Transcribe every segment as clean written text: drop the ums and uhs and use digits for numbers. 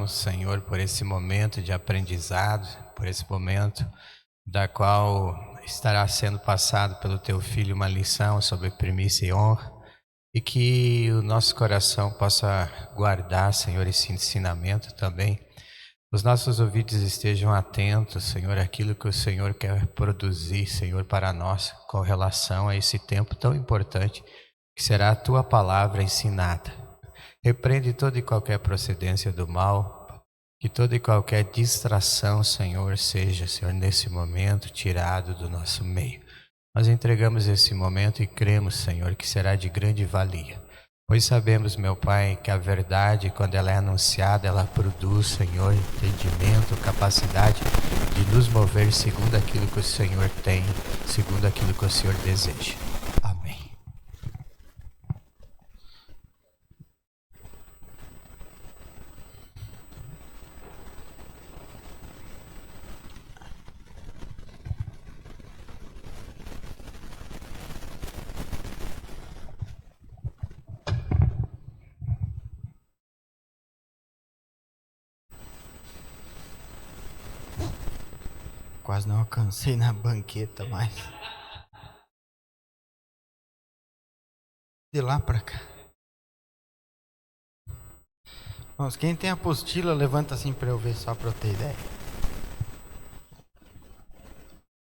louvamos, Senhor, por esse momento de aprendizado, por esse momento da qual estará sendo passado pelo Teu Filho uma lição sobre primícia e honra, e que o nosso coração possa guardar, Senhor, esse ensinamento também. Os nossos ouvidos estejam atentos, Senhor, àquilo que o Senhor quer produzir, Senhor, para nós, com relação a esse tempo tão importante, que será a Tua palavra ensinada. Repreende toda e qualquer procedência do mal, que toda e qualquer distração, Senhor, seja, Senhor, nesse momento, tirado do nosso meio. Nós entregamos esse momento e cremos, Senhor, que será de grande valia. Pois sabemos, meu Pai, que a verdade, quando ela é anunciada, ela produz, Senhor, entendimento, capacidade de nos mover segundo aquilo que o Senhor tem, segundo aquilo que o Senhor deseja. Amém. Quase não alcancei na banqueta, mas de lá para cá. Vamos, quem tem apostila, levanta assim para eu ver, só para eu ter ideia.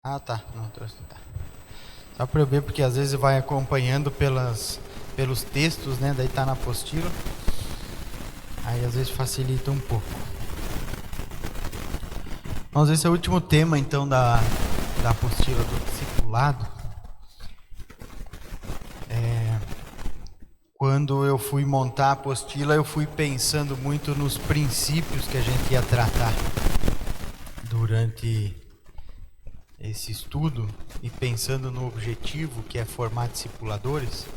Ah, tá. Não trouxe, tá. Só para eu ver, porque às vezes vai acompanhando pelos textos, né? Daí tá na apostila. Aí às vezes facilita um pouco. Vamos ver esse é o último tema, então, da apostila do discipulado. Quando eu fui montar a apostila, eu fui pensando muito nos princípios que a gente ia tratar durante esse estudo e pensando no objetivo, que é formar discipuladores.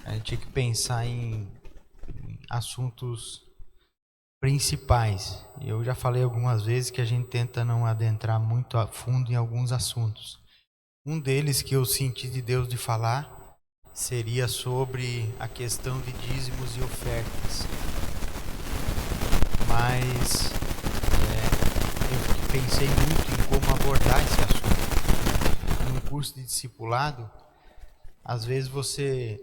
A gente tinha que pensar em assuntos principais. Eu já falei algumas vezes que a gente tenta não adentrar muito a fundo em alguns assuntos. Um deles que eu senti de Deus de falar seria sobre a questão de dízimos e ofertas. Mas eu pensei muito em como abordar esse assunto. Num curso de discipulado, às vezes você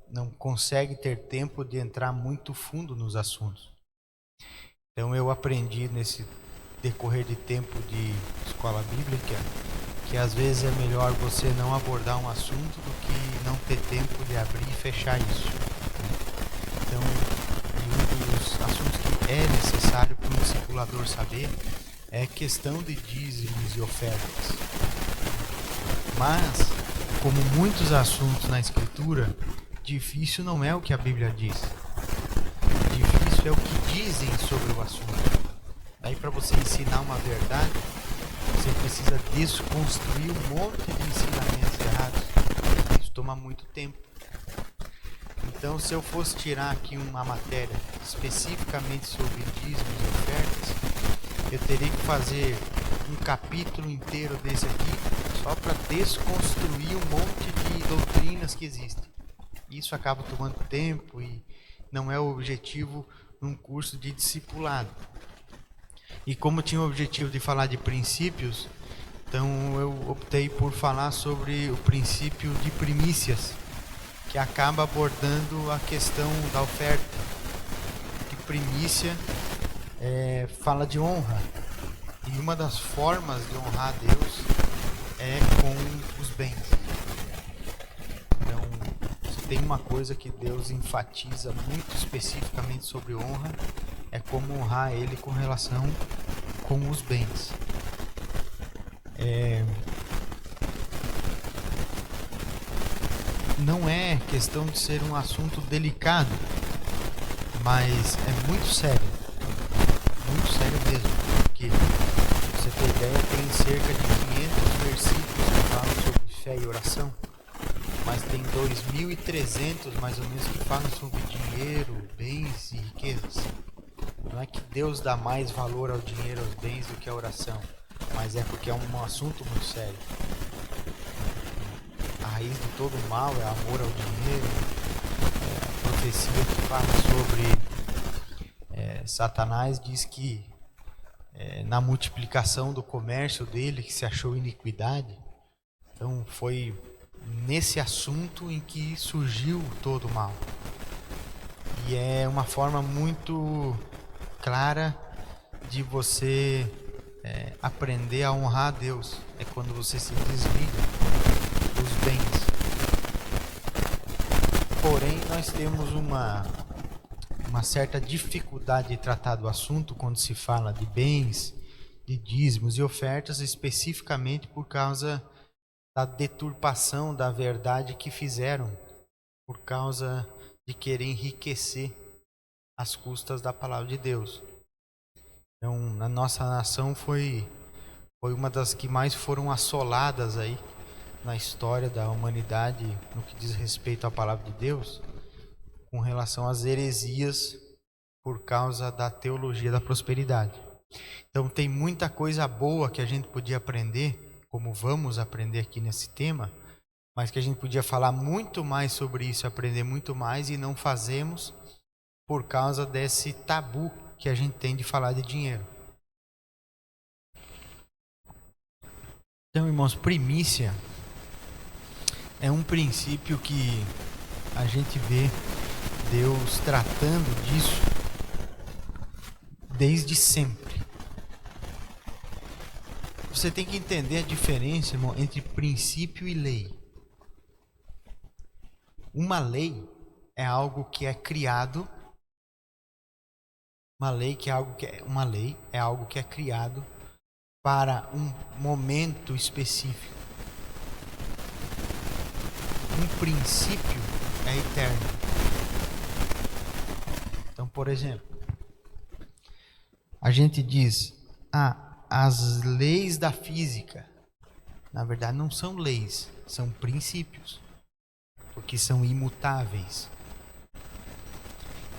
não consegue ter tempo de entrar muito fundo nos assuntos. Então eu aprendi nesse decorrer de tempo de escola bíblica que às vezes é melhor você não abordar um assunto do que não ter tempo de abrir e fechar isso. Então, um dos assuntos que é necessário para um discipulador saber é a questão de dízimos e ofertas. Mas, como muitos assuntos na Escritura, difícil não é o que a Bíblia diz. Difícil é o que dizem sobre o assunto. Daí, para você ensinar uma verdade, você precisa desconstruir um monte de ensinamentos errados. Isso toma muito tempo. Então, se eu fosse tirar aqui uma matéria especificamente sobre dízimos e ofertas, eu teria que fazer um capítulo inteiro desse aqui só para desconstruir um monte de doutrinas que existem. Isso acaba tomando tempo e não é o objetivo num curso de discipulado. E como tinha o objetivo de falar de princípios, então eu optei por falar sobre o princípio de primícias, que acaba abordando a questão da oferta. Que primícia fala de honra. E uma das formas de honrar a Deus é com os bens. Então, se tem uma coisa que Deus enfatiza muito especificamente sobre honra, é como honrar Ele com relação com os bens. Não é questão de ser um assunto delicado, mas é muito sério mesmo, porque, pra você ter ideia, tem cerca de 500 versículos que falam sobre fé e oração, mas tem 2.300 mais ou menos que falam sobre dinheiro, bens e riquezas. Não é que Deus dá mais valor ao dinheiro, aos bens do que à oração, mas é porque é um assunto muito sério. A raiz de todo o mal é amor ao dinheiro. A profecia que fala sobre Satanás diz que na multiplicação do comércio dele que se achou iniquidade. Então foi nesse assunto em que surgiu todo o mal. E é uma forma muito clara de você aprender a honrar a Deus. É quando você se desliga dos bens. Porém, nós temos uma certa dificuldade de tratar do assunto quando se fala de bens, de dízimos e ofertas, especificamente por causa da deturpação da verdade que fizeram, por causa de querer enriquecer às custas da palavra de Deus. Então, na nossa nação foi uma das que mais foram assoladas aí na história da humanidade no que diz respeito à palavra de Deus, com relação às heresias por causa da teologia da prosperidade. Então tem muita coisa boa que a gente podia aprender, como vamos aprender aqui nesse tema, mas que a gente podia falar muito mais sobre isso, aprender muito mais, e não fazemos por causa desse tabu que a gente tem de falar de dinheiro. Então, irmãos, primícia é um princípio que a gente vê Deus tratando disso desde sempre. Você tem que entender a diferença, irmão, entre princípio e lei. Uma lei é algo que é criado. Uma lei é algo que é criado para um momento específico. Um princípio é eterno. Então, por exemplo, a gente diz, as leis da física, na verdade não são leis, são princípios, porque são imutáveis.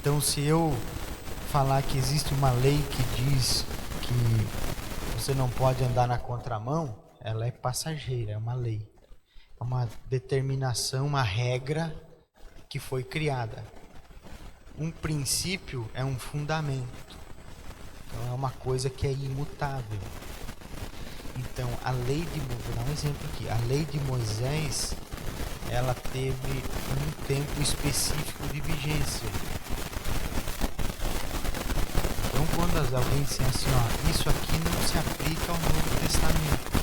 Então, se eu falar que existe uma lei que diz que você não pode andar na contramão, ela é passageira, é uma lei. É uma determinação, uma regra que foi criada. Um princípio é um fundamento. Então é uma coisa que é imutável. Então a lei de Moisés, vou dar um exemplo aqui. A lei de Moisés, ela teve um tempo específico de vigência. Então quando alguém diz assim, isso aqui não se aplica ao Novo Testamento.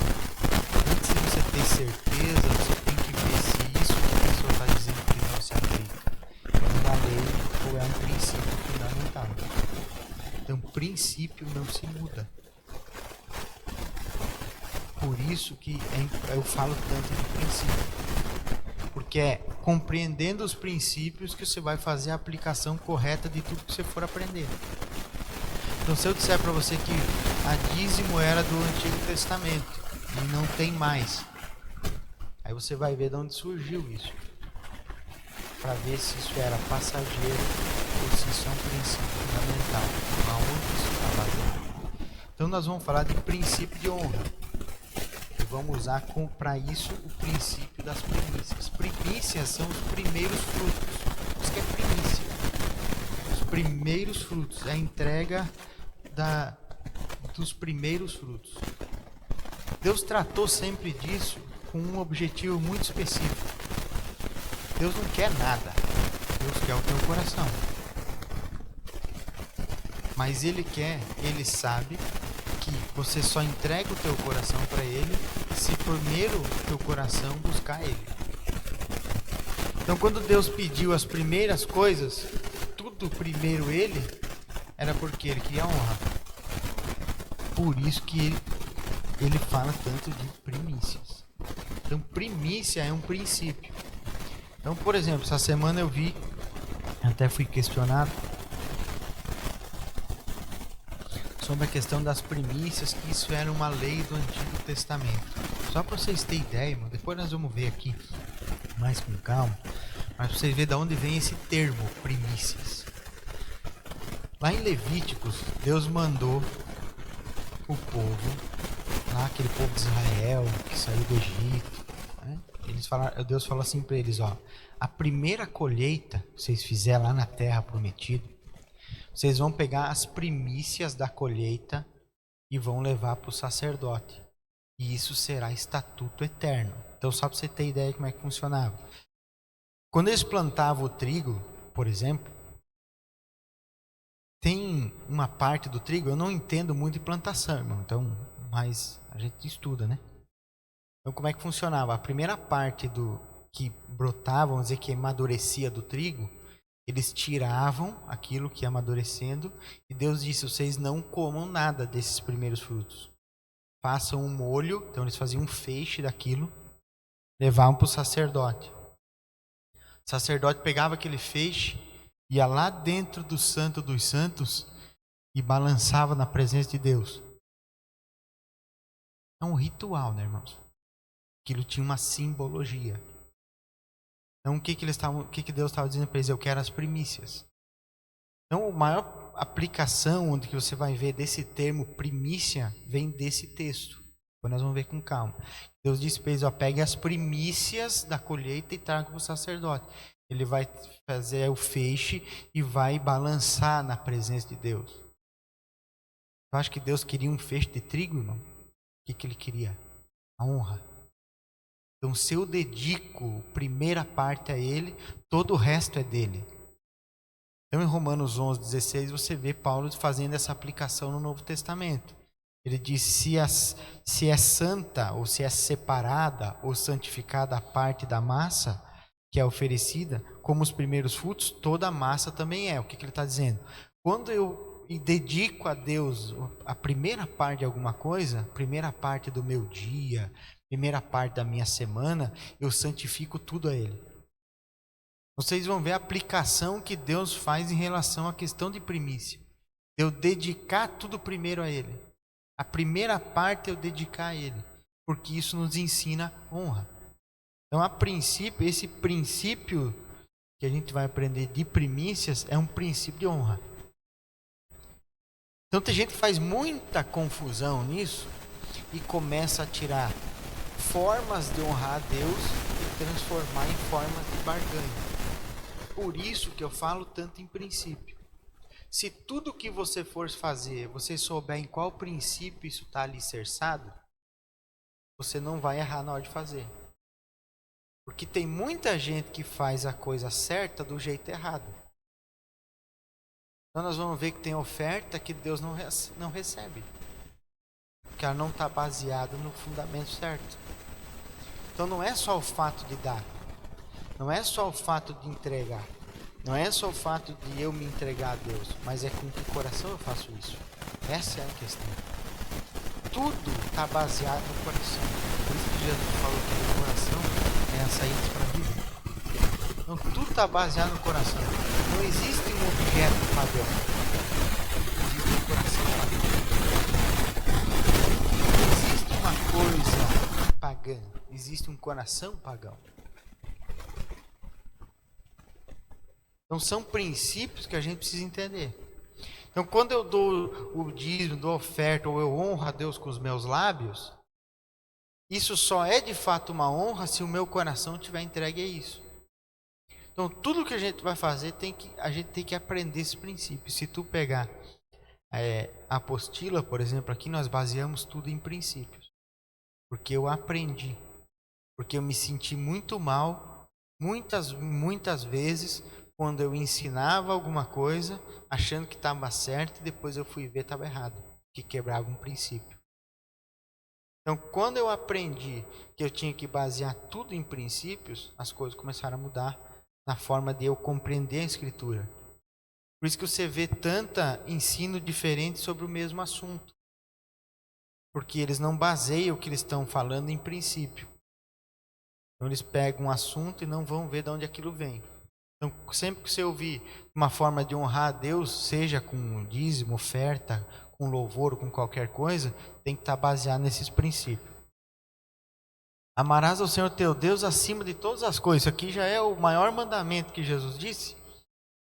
Antes de você ter certeza, você tem que ver se isso que a pessoa está dizendo que não se aplica é uma lei ou é um princípio fundamental. Então, princípio não se muda. Por isso que eu falo tanto de princípio. Porque é compreendendo os princípios que você vai fazer a aplicação correta de tudo que você for aprender. Então, se eu disser para você que a dízimo era do Antigo Testamento e não tem mais, aí você vai ver de onde surgiu isso. Para ver se isso era passageiro ou se isso é um princípio fundamental. Aonde isso está baseado. Então nós vamos falar de princípio de honra. E vamos usar para isso o princípio das primícias. Primícias são os primeiros frutos. Isso que é primícia. Os primeiros frutos. É a entrega dos primeiros frutos. Deus tratou sempre disso com um objetivo muito específico. Deus não quer nada. Deus quer o teu coração. Mas Ele sabe que você só entrega o teu coração para Ele se primeiro o teu coração buscar Ele. Então quando Deus pediu as primeiras coisas, tudo primeiro Ele, era porque Ele queria honra. Por isso que Ele fala tanto de primícias. Então primícia é um princípio. Então, por exemplo, essa semana eu vi, até fui questionado sobre a questão das primícias, que isso era uma lei do Antigo Testamento. Só para vocês terem ideia, irmão, depois nós vamos ver aqui mais com calma, mas para vocês verem de onde vem esse termo, primícias. Lá em Levíticos, Deus mandou o povo, lá aquele povo de Israel que saiu do Egito, né? Deus falou assim para eles, a primeira colheita que vocês fizerem lá na terra prometida, vocês vão pegar as primícias da colheita e vão levar para o sacerdote. E isso será estatuto eterno. Então, só para você ter ideia de como é que funcionava. Quando eles plantavam o trigo, por exemplo, tem uma parte do trigo, eu não entendo muito de plantação, irmão, então, mas a gente estuda, né? Então, como é que funcionava? A primeira parte do que brotava, vamos dizer que amadurecia do trigo, eles tiravam aquilo que ia amadurecendo e Deus disse: vocês não comam nada desses primeiros frutos. Façam um molho, então eles faziam um feixe daquilo, levavam para o sacerdote. O sacerdote pegava aquele feixe, ia lá dentro do Santo dos Santos e balançava na presença de Deus. É um ritual, né, irmãos? Aquilo tinha uma simbologia. Então, o que Deus estava dizendo para eles? Eu quero as primícias. Então, a maior aplicação onde que você vai ver desse termo primícia vem desse texto. Então, nós vamos ver com calma. Deus disse para eles: pegue as primícias da colheita e traga para o sacerdote. Ele vai fazer o feixe e vai balançar na presença de Deus. Eu acho que Deus queria um feixe de trigo, irmão. O que ele queria? A honra. Então, se eu dedico a primeira parte a Ele, todo o resto é dele. Então, em Romanos 11:16, você vê Paulo fazendo essa aplicação no Novo Testamento. Ele diz: se é santa, ou se é separada, ou santificada a parte da massa que é oferecida, como os primeiros frutos, toda a massa também é. O que ele está dizendo? Quando eu dedico a Deus a primeira parte de alguma coisa, a primeira parte do meu dia, primeira parte da minha semana, eu santifico tudo a Ele. Vocês vão ver a aplicação que Deus faz em relação à questão de primícia. Eu dedicar tudo primeiro a Ele. A primeira parte eu dedicar a Ele, porque isso nos ensina honra. Então, a princípio, esse princípio que a gente vai aprender de primícias é um princípio de honra. Então, tem gente que faz muita confusão nisso e começa a tirar formas de honrar a Deus e transformar em formas de barganha. Por isso que eu falo tanto em princípio. Se tudo que você for fazer, você souber em qual princípio isso está alicerçado, você não vai errar na hora de fazer. Porque tem muita gente que faz a coisa certa do jeito errado. Então nós vamos ver que tem oferta que Deus não recebe. Porque ela não está baseada no fundamento certo. Então não é só o fato de dar. Não é só o fato de entregar. Não é só o fato de eu me entregar a Deus. Mas é com que coração eu faço isso. Essa é a questão. Tudo está baseado no coração. Por isso que Jesus falou que o coração é a saída para a vida. Então tudo está baseado no coração. Não existe um objeto padrão. Existe um coração padrão. Não existe uma coisa pagã. Existe um coração pagão. Então são princípios que a gente precisa entender. Então quando eu dou o dízimo, dou oferta, ou eu honro a Deus com os meus lábios, isso só é de fato uma honra se o meu coração estiver entregue a isso. Então tudo que a gente vai fazer, a gente tem que aprender esse princípio. Se tu pegar a apostila, por exemplo, aqui nós baseamos tudo em princípios. Porque eu aprendi. Porque eu me senti muito mal, muitas vezes, quando eu ensinava alguma coisa, achando que estava certo, e depois eu fui ver estava errado, que quebrava um princípio. Então, quando eu aprendi que eu tinha que basear tudo em princípios, as coisas começaram a mudar na forma de eu compreender a Escritura. Por isso que você vê tanta ensino diferente sobre o mesmo assunto. Porque eles não baseiam o que eles estão falando em princípio. Então, eles pegam um assunto e não vão ver de onde aquilo vem. Então, sempre que você ouvir uma forma de honrar a Deus, seja com dízimo, oferta, com louvor ou com qualquer coisa, tem que estar baseado nesses princípios. Amarás ao Senhor teu Deus acima de todas as coisas. Isso aqui já é o maior mandamento que Jesus disse,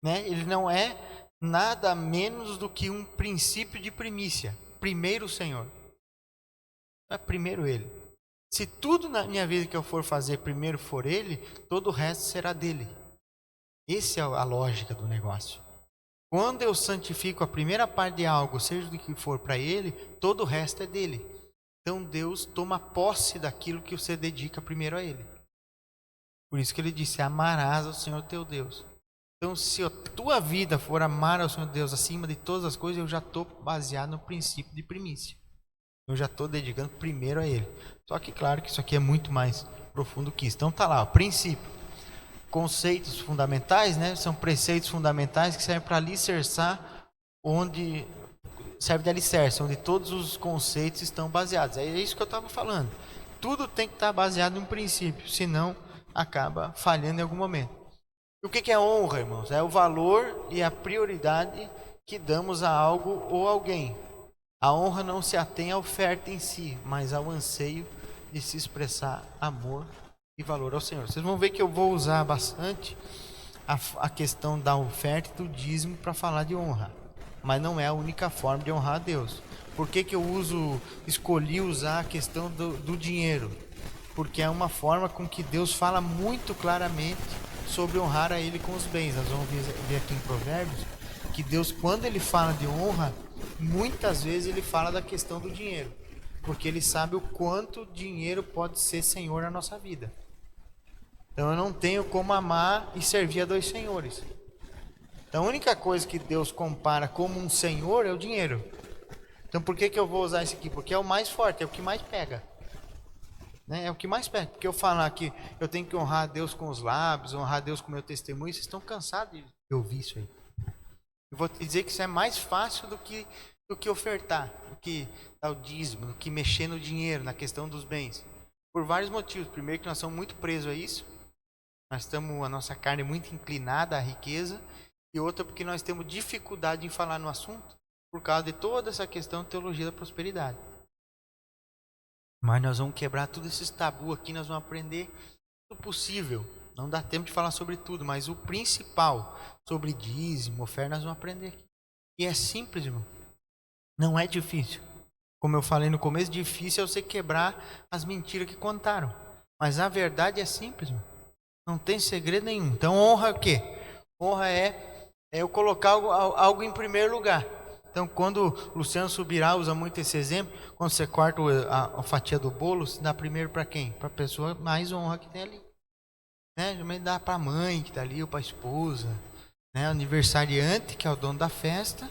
né? Ele não é nada menos do que um princípio de primícia. Primeiro o Senhor. É primeiro Ele. Se tudo na minha vida que eu for fazer primeiro for Ele, todo o resto será dele. Essa é a lógica do negócio. Quando eu santifico a primeira parte de algo, seja do que for para Ele, todo o resto é dele. Então Deus toma posse daquilo que você dedica primeiro a Ele. Por isso que Ele disse: amarás ao Senhor teu Deus. Então, se a tua vida for amar ao Senhor Deus acima de todas as coisas, eu já estou baseado no princípio de primícia. Eu já estou dedicando primeiro a Ele. Só que, claro, que isso aqui é muito mais profundo que isso. Então, tá lá, o princípio. Conceitos fundamentais, né? São preceitos fundamentais que servem para alicerçar onde... Serve de alicerce, onde todos os conceitos estão baseados. É isso que eu estava falando. Tudo tem que estar baseado em um princípio, senão acaba falhando em algum momento. E o que é honra, irmãos? É o valor e a prioridade que damos a algo ou alguém. A honra não se atém à oferta em si, mas ao anseio de se expressar amor e valor ao Senhor. Vocês vão ver que eu vou usar bastante a questão da oferta e do dízimo para falar de honra. Mas não é a única forma de honrar a Deus. Por que eu escolhi usar a questão do dinheiro? Porque é uma forma com que Deus fala muito claramente sobre honrar a Ele com os bens. Nós vamos ver aqui em Provérbios que Deus, quando Ele fala de honra, muitas vezes Ele fala da questão do dinheiro, porque Ele sabe o quanto o dinheiro pode ser senhor na nossa vida. Então eu não tenho como amar e servir a dois senhores. Então a única coisa que Deus compara como um senhor é o dinheiro. Então por que eu vou usar isso aqui? Porque é o mais forte, é o que mais pega. É o que mais pega. Porque eu falar que eu tenho que honrar a Deus com os lábios, honrar a Deus com o meu testemunho, vocês estão cansados de ouvir isso aí. Eu vou te dizer que isso é mais fácil do que ofertar, do que dar o dízimo, do que mexer no dinheiro, na questão dos bens. Por vários motivos. Primeiro, que nós somos muito presos a isso. A nossa carne é muito inclinada à riqueza. E outra, porque nós temos dificuldade em falar no assunto por causa de toda essa questão de teologia da prosperidade. Mas nós vamos quebrar todos esses tabus aqui, nós vamos aprender tudo possível. Não dá tempo de falar sobre tudo, mas o principal, sobre dízimo, oferta, nós vamos aprender aqui. E é simples, irmão. Não é difícil. Como eu falei no começo, difícil é você quebrar as mentiras que contaram. Mas a verdade é simples, irmão. Não tem segredo nenhum. Então honra é o quê? Honra é eu colocar algo em primeiro lugar. Então, quando o Luciano Subirá usa muito esse exemplo, quando você corta a fatia do bolo, você dá primeiro para quem? Para a pessoa mais honra que tem ali. Geralmente dá para a mãe que está ali, ou para a esposa. O aniversariante, que é o dono da festa,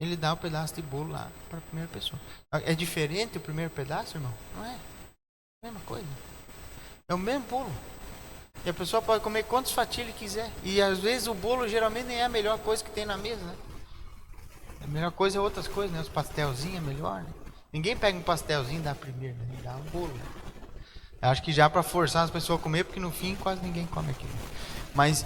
ele dá um pedaço de bolo lá para a primeira pessoa. É diferente o primeiro pedaço, irmão? Não é? É a mesma coisa. É o mesmo bolo. E a pessoa pode comer quantas fatias ele quiser. E às vezes o bolo geralmente nem é a melhor coisa que tem na mesa, né? A melhor coisa é outras coisas, né? Os pastelzinhos é melhor, né? Ninguém pega um pastelzinho e dá primeiro, né? Dá um bolo. Né? Eu acho que já para forçar as pessoas a comer, porque no fim quase ninguém come aquilo. Mas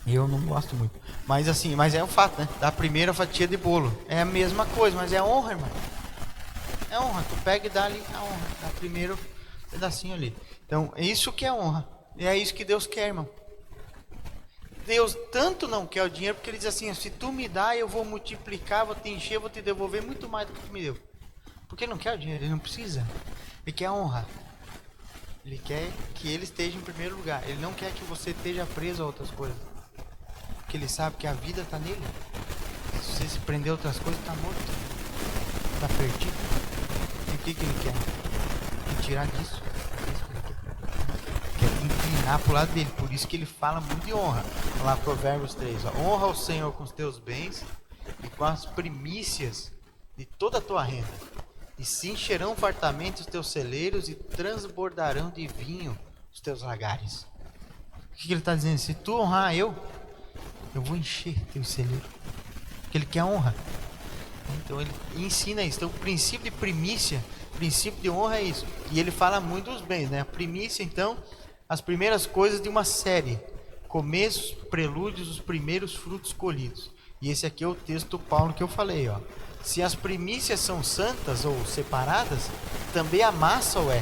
eu não gosto muito. Mas assim, mas é um fato, né? Dá a primeira fatia de bolo. É a mesma coisa, mas é honra, irmão. É honra. Tu pega e dá ali a honra. Dá primeiro pedacinho ali. Então, é isso que é honra. E é isso que Deus quer, irmão. Deus tanto não quer o dinheiro, porque Ele diz assim: se tu me dá, eu vou multiplicar, vou te encher, vou te devolver muito mais do que tu me deu. Porque Ele não quer o dinheiro, Ele não precisa. Ele quer a honra. Ele quer que Ele esteja em primeiro lugar. Ele não quer que você esteja preso a outras coisas. Porque Ele sabe que a vida está nele. Se você se prender a outras coisas, está morto. Está perdido. E o que Ele quer? Te tirar disso. Quer te inclinar para o lado dele. Por isso que Ele fala muito de honra. Lá Provérbios 3. Honra o Senhor com os teus bens e com as primícias de toda a tua renda. E se encherão fartamente os teus celeiros e transbordarão de vinho os teus lagares. O que Ele está dizendo? Se tu honrar eu vou encher teu celeiro. Porque Ele quer honra. Então Ele ensina isso. Então o princípio de primícia, princípio de honra é isso. E Ele fala muito dos bens, né? A primícia, então, as primeiras coisas de uma série. Começos, prelúdios, os primeiros frutos colhidos. E esse aqui é o texto do Paulo que eu falei, ó. Se as primícias são santas ou separadas, também a massa o é.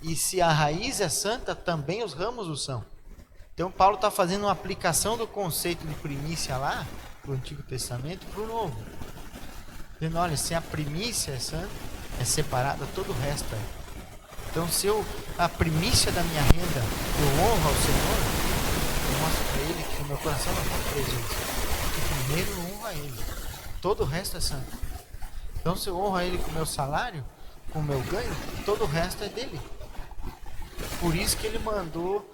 E se a raiz é santa, também os ramos o são. Então Paulo está fazendo uma aplicação do conceito de primícia lá, do Antigo Testamento, para o Novo. Dizendo, olha, se a primícia é santa, é separada, todo o resto é. Então se a primícia da minha renda eu honro ao Senhor, eu mostro para Ele que o meu coração não está preso. Que primeiro eu honro a ele. Todo o resto é santo. Então se eu honro a ele com o meu salário, com o meu ganho, todo o resto é dele. Por isso que ele mandou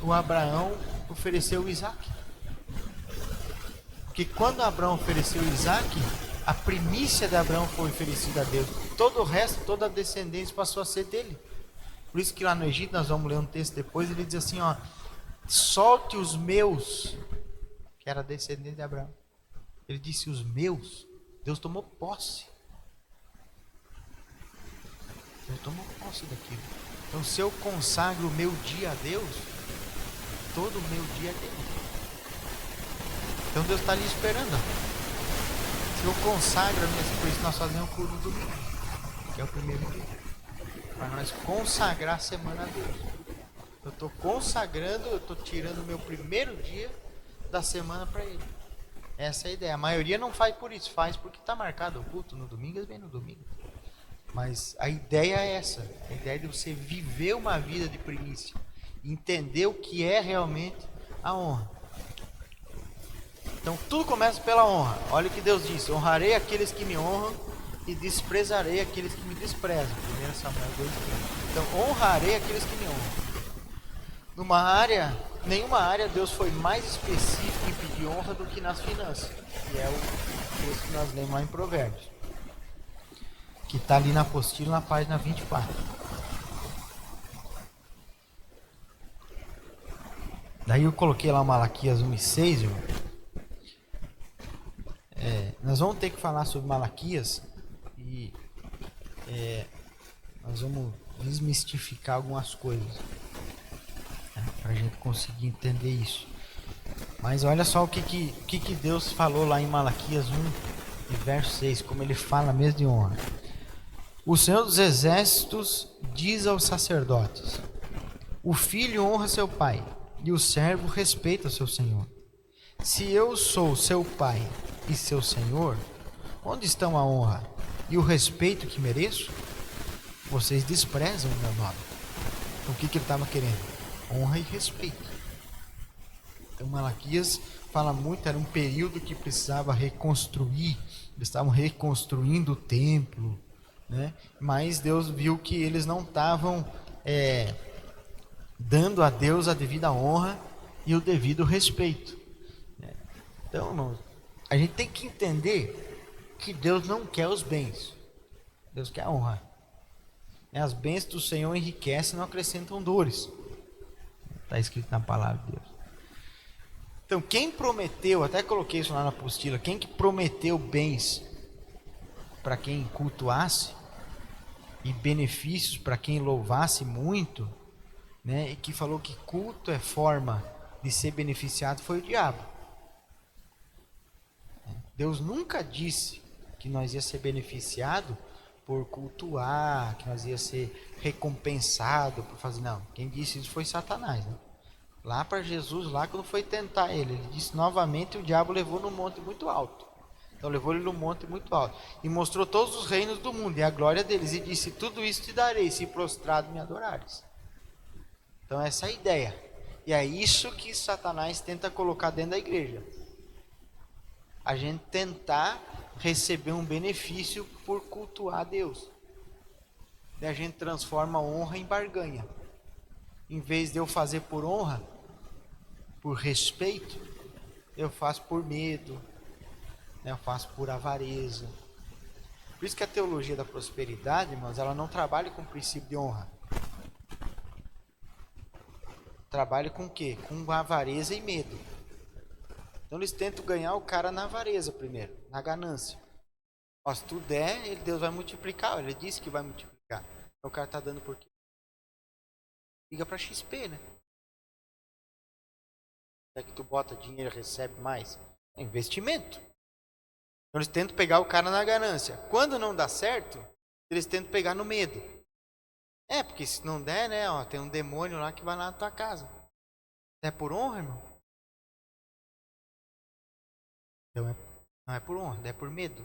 o Abraão oferecer o Isaac. Porque quando Abraão ofereceu o Isaac, a primícia de Abraão foi oferecida a Deus. Todo o resto, toda a descendência passou a ser dele. Por isso que lá no Egito, nós vamos ler um texto depois, ele diz assim, ó, solte os meus, que era descendente de Abraão. Ele disse os meus. Deus tomou posse. Deus tomou posse daquilo. Então se eu consagro o meu dia a Deus, todo o meu dia é dele. Então Deus está ali esperando. Se eu consagro a minha, por isso nós fazemos o culto do domingo, que é o primeiro dia, para nós consagrar a semana a Deus. Eu estou consagrando, eu estou tirando o meu primeiro dia da semana para Ele. Essa é a ideia. A maioria não faz por isso, faz porque está marcado o culto no domingo, eles vêm no domingo. Mas a ideia é essa, a ideia de você viver uma vida de primícia, entender o que é realmente a honra. Então tudo começa pela honra. Olha o que Deus disse: honrarei aqueles que me honram e desprezarei aqueles que me desprezam. 1 Samuel 2:15. Então honrarei aqueles que me honram. Nenhuma área Deus foi mais específico em pedir honra do que nas finanças. Que é o texto que nós lemos lá em Provérbios, que está ali na apostila, na página 24. Daí eu coloquei lá o Malaquias 1:6, irmão. Nós vamos ter que falar sobre Malaquias e nós vamos desmistificar algumas coisas, para a gente conseguir entender isso. Mas olha só o que Deus falou lá em Malaquias 1, verso 6, como ele fala mesmo de honra. O Senhor dos Exércitos diz aos sacerdotes: o filho honra seu pai, e o servo respeita seu senhor. Se eu sou seu pai e seu senhor, onde estão a honra e o respeito que mereço? Vocês desprezam o meu nome. Então o que ele estava querendo? Honra e respeito. Então Malaquias fala muito, era um período que precisava reconstruir, eles estavam reconstruindo o templo, né? Mas Deus viu que eles não estavam dando a Deus a devida honra e o devido respeito. Então, irmãos, a gente tem que entender que Deus não quer os bens, Deus quer a honra. As bênçãos do Senhor enriquecem e não acrescentam dores. Está escrito na palavra de Deus. Então, quem prometeu, até coloquei isso lá na apostila, quem que prometeu bens para quem cultuasse e benefícios para quem louvasse muito, né, e que falou que culto é forma de ser beneficiado, foi o diabo. Deus nunca disse que nós ia ser beneficiado por cultuar, que nós ia ser recompensado por fazer. Não, quem disse isso foi Satanás, né? Lá para Jesus, lá quando foi tentar ele disse novamente, o diabo levou num monte muito alto. Então levou ele num monte muito alto e mostrou todos os reinos do mundo e a glória deles e disse: tudo isso te darei se prostrado me adorares. Então essa é a ideia. E é isso que Satanás tenta colocar dentro da igreja. A gente tentar receber um benefício por cultuar a Deus. E a gente transforma a honra em barganha. Em vez de eu fazer por honra, por respeito, eu faço por medo, né? Eu faço por avareza. Por isso que a teologia da prosperidade, irmãos, ela não trabalha com o princípio de honra. Trabalha com o quê? Com avareza e medo. Então eles tentam ganhar o cara na avareza primeiro, na ganância. Ó, se tu der, Deus vai multiplicar. Ele disse que vai multiplicar. Então o cara está dando por quê? Liga para XP, né? É que tu bota dinheiro e recebe mais. É investimento. Então eles tentam pegar o cara na ganância. Quando não dá certo, eles tentam pegar no medo. Porque se não der, né? Ó, tem um demônio lá que vai lá na tua casa. É por honra, irmão? Então não é por honra, é por medo.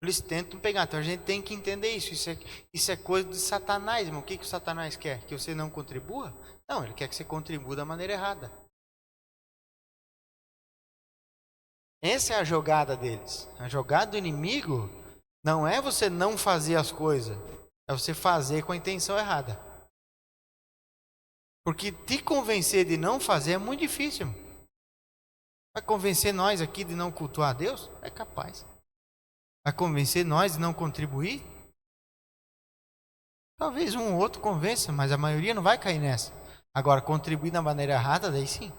Eles tentam pegar. Então a gente tem que entender isso. Isso é coisa de Satanás, irmão. O que o Satanás quer? Que você não contribua? Não, ele quer que você contribua da maneira errada. Essa é a jogada deles. A jogada do inimigo não é você não fazer as coisas, é você fazer com a intenção errada. Porque te convencer de não fazer é muito difícil. Vai convencer nós aqui de não cultuar a Deus? É capaz. Vai convencer nós de não contribuir? Talvez um ou outro convença, mas a maioria não vai cair nessa. Agora, contribuir da maneira errada, daí sim.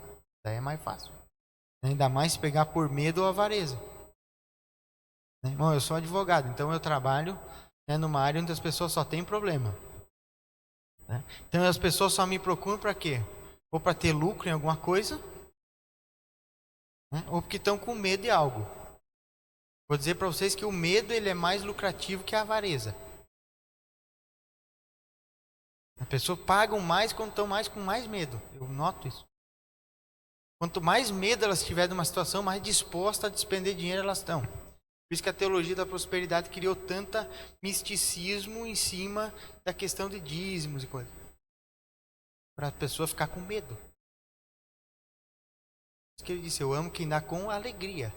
Daí é mais fácil. Ainda mais se pegar por medo ou avareza. Irmão, eu sou advogado, então eu trabalho numa área onde as pessoas só têm problema. Então as pessoas só me procuram para quê? Ou para ter lucro em alguma coisa, ou porque estão com medo de algo. Vou dizer para vocês que o medo ele é mais lucrativo que a avareza. As pessoas pagam mais quando estão com mais medo. Eu noto isso. Quanto mais medo elas tiverem de uma situação, mais disposta a despender dinheiro elas estão. Por isso que a teologia da prosperidade criou tanta misticismo em cima da questão de dízimos e coisas. Para a pessoa ficar com medo. Por isso que ele disse, eu amo quem dá com alegria.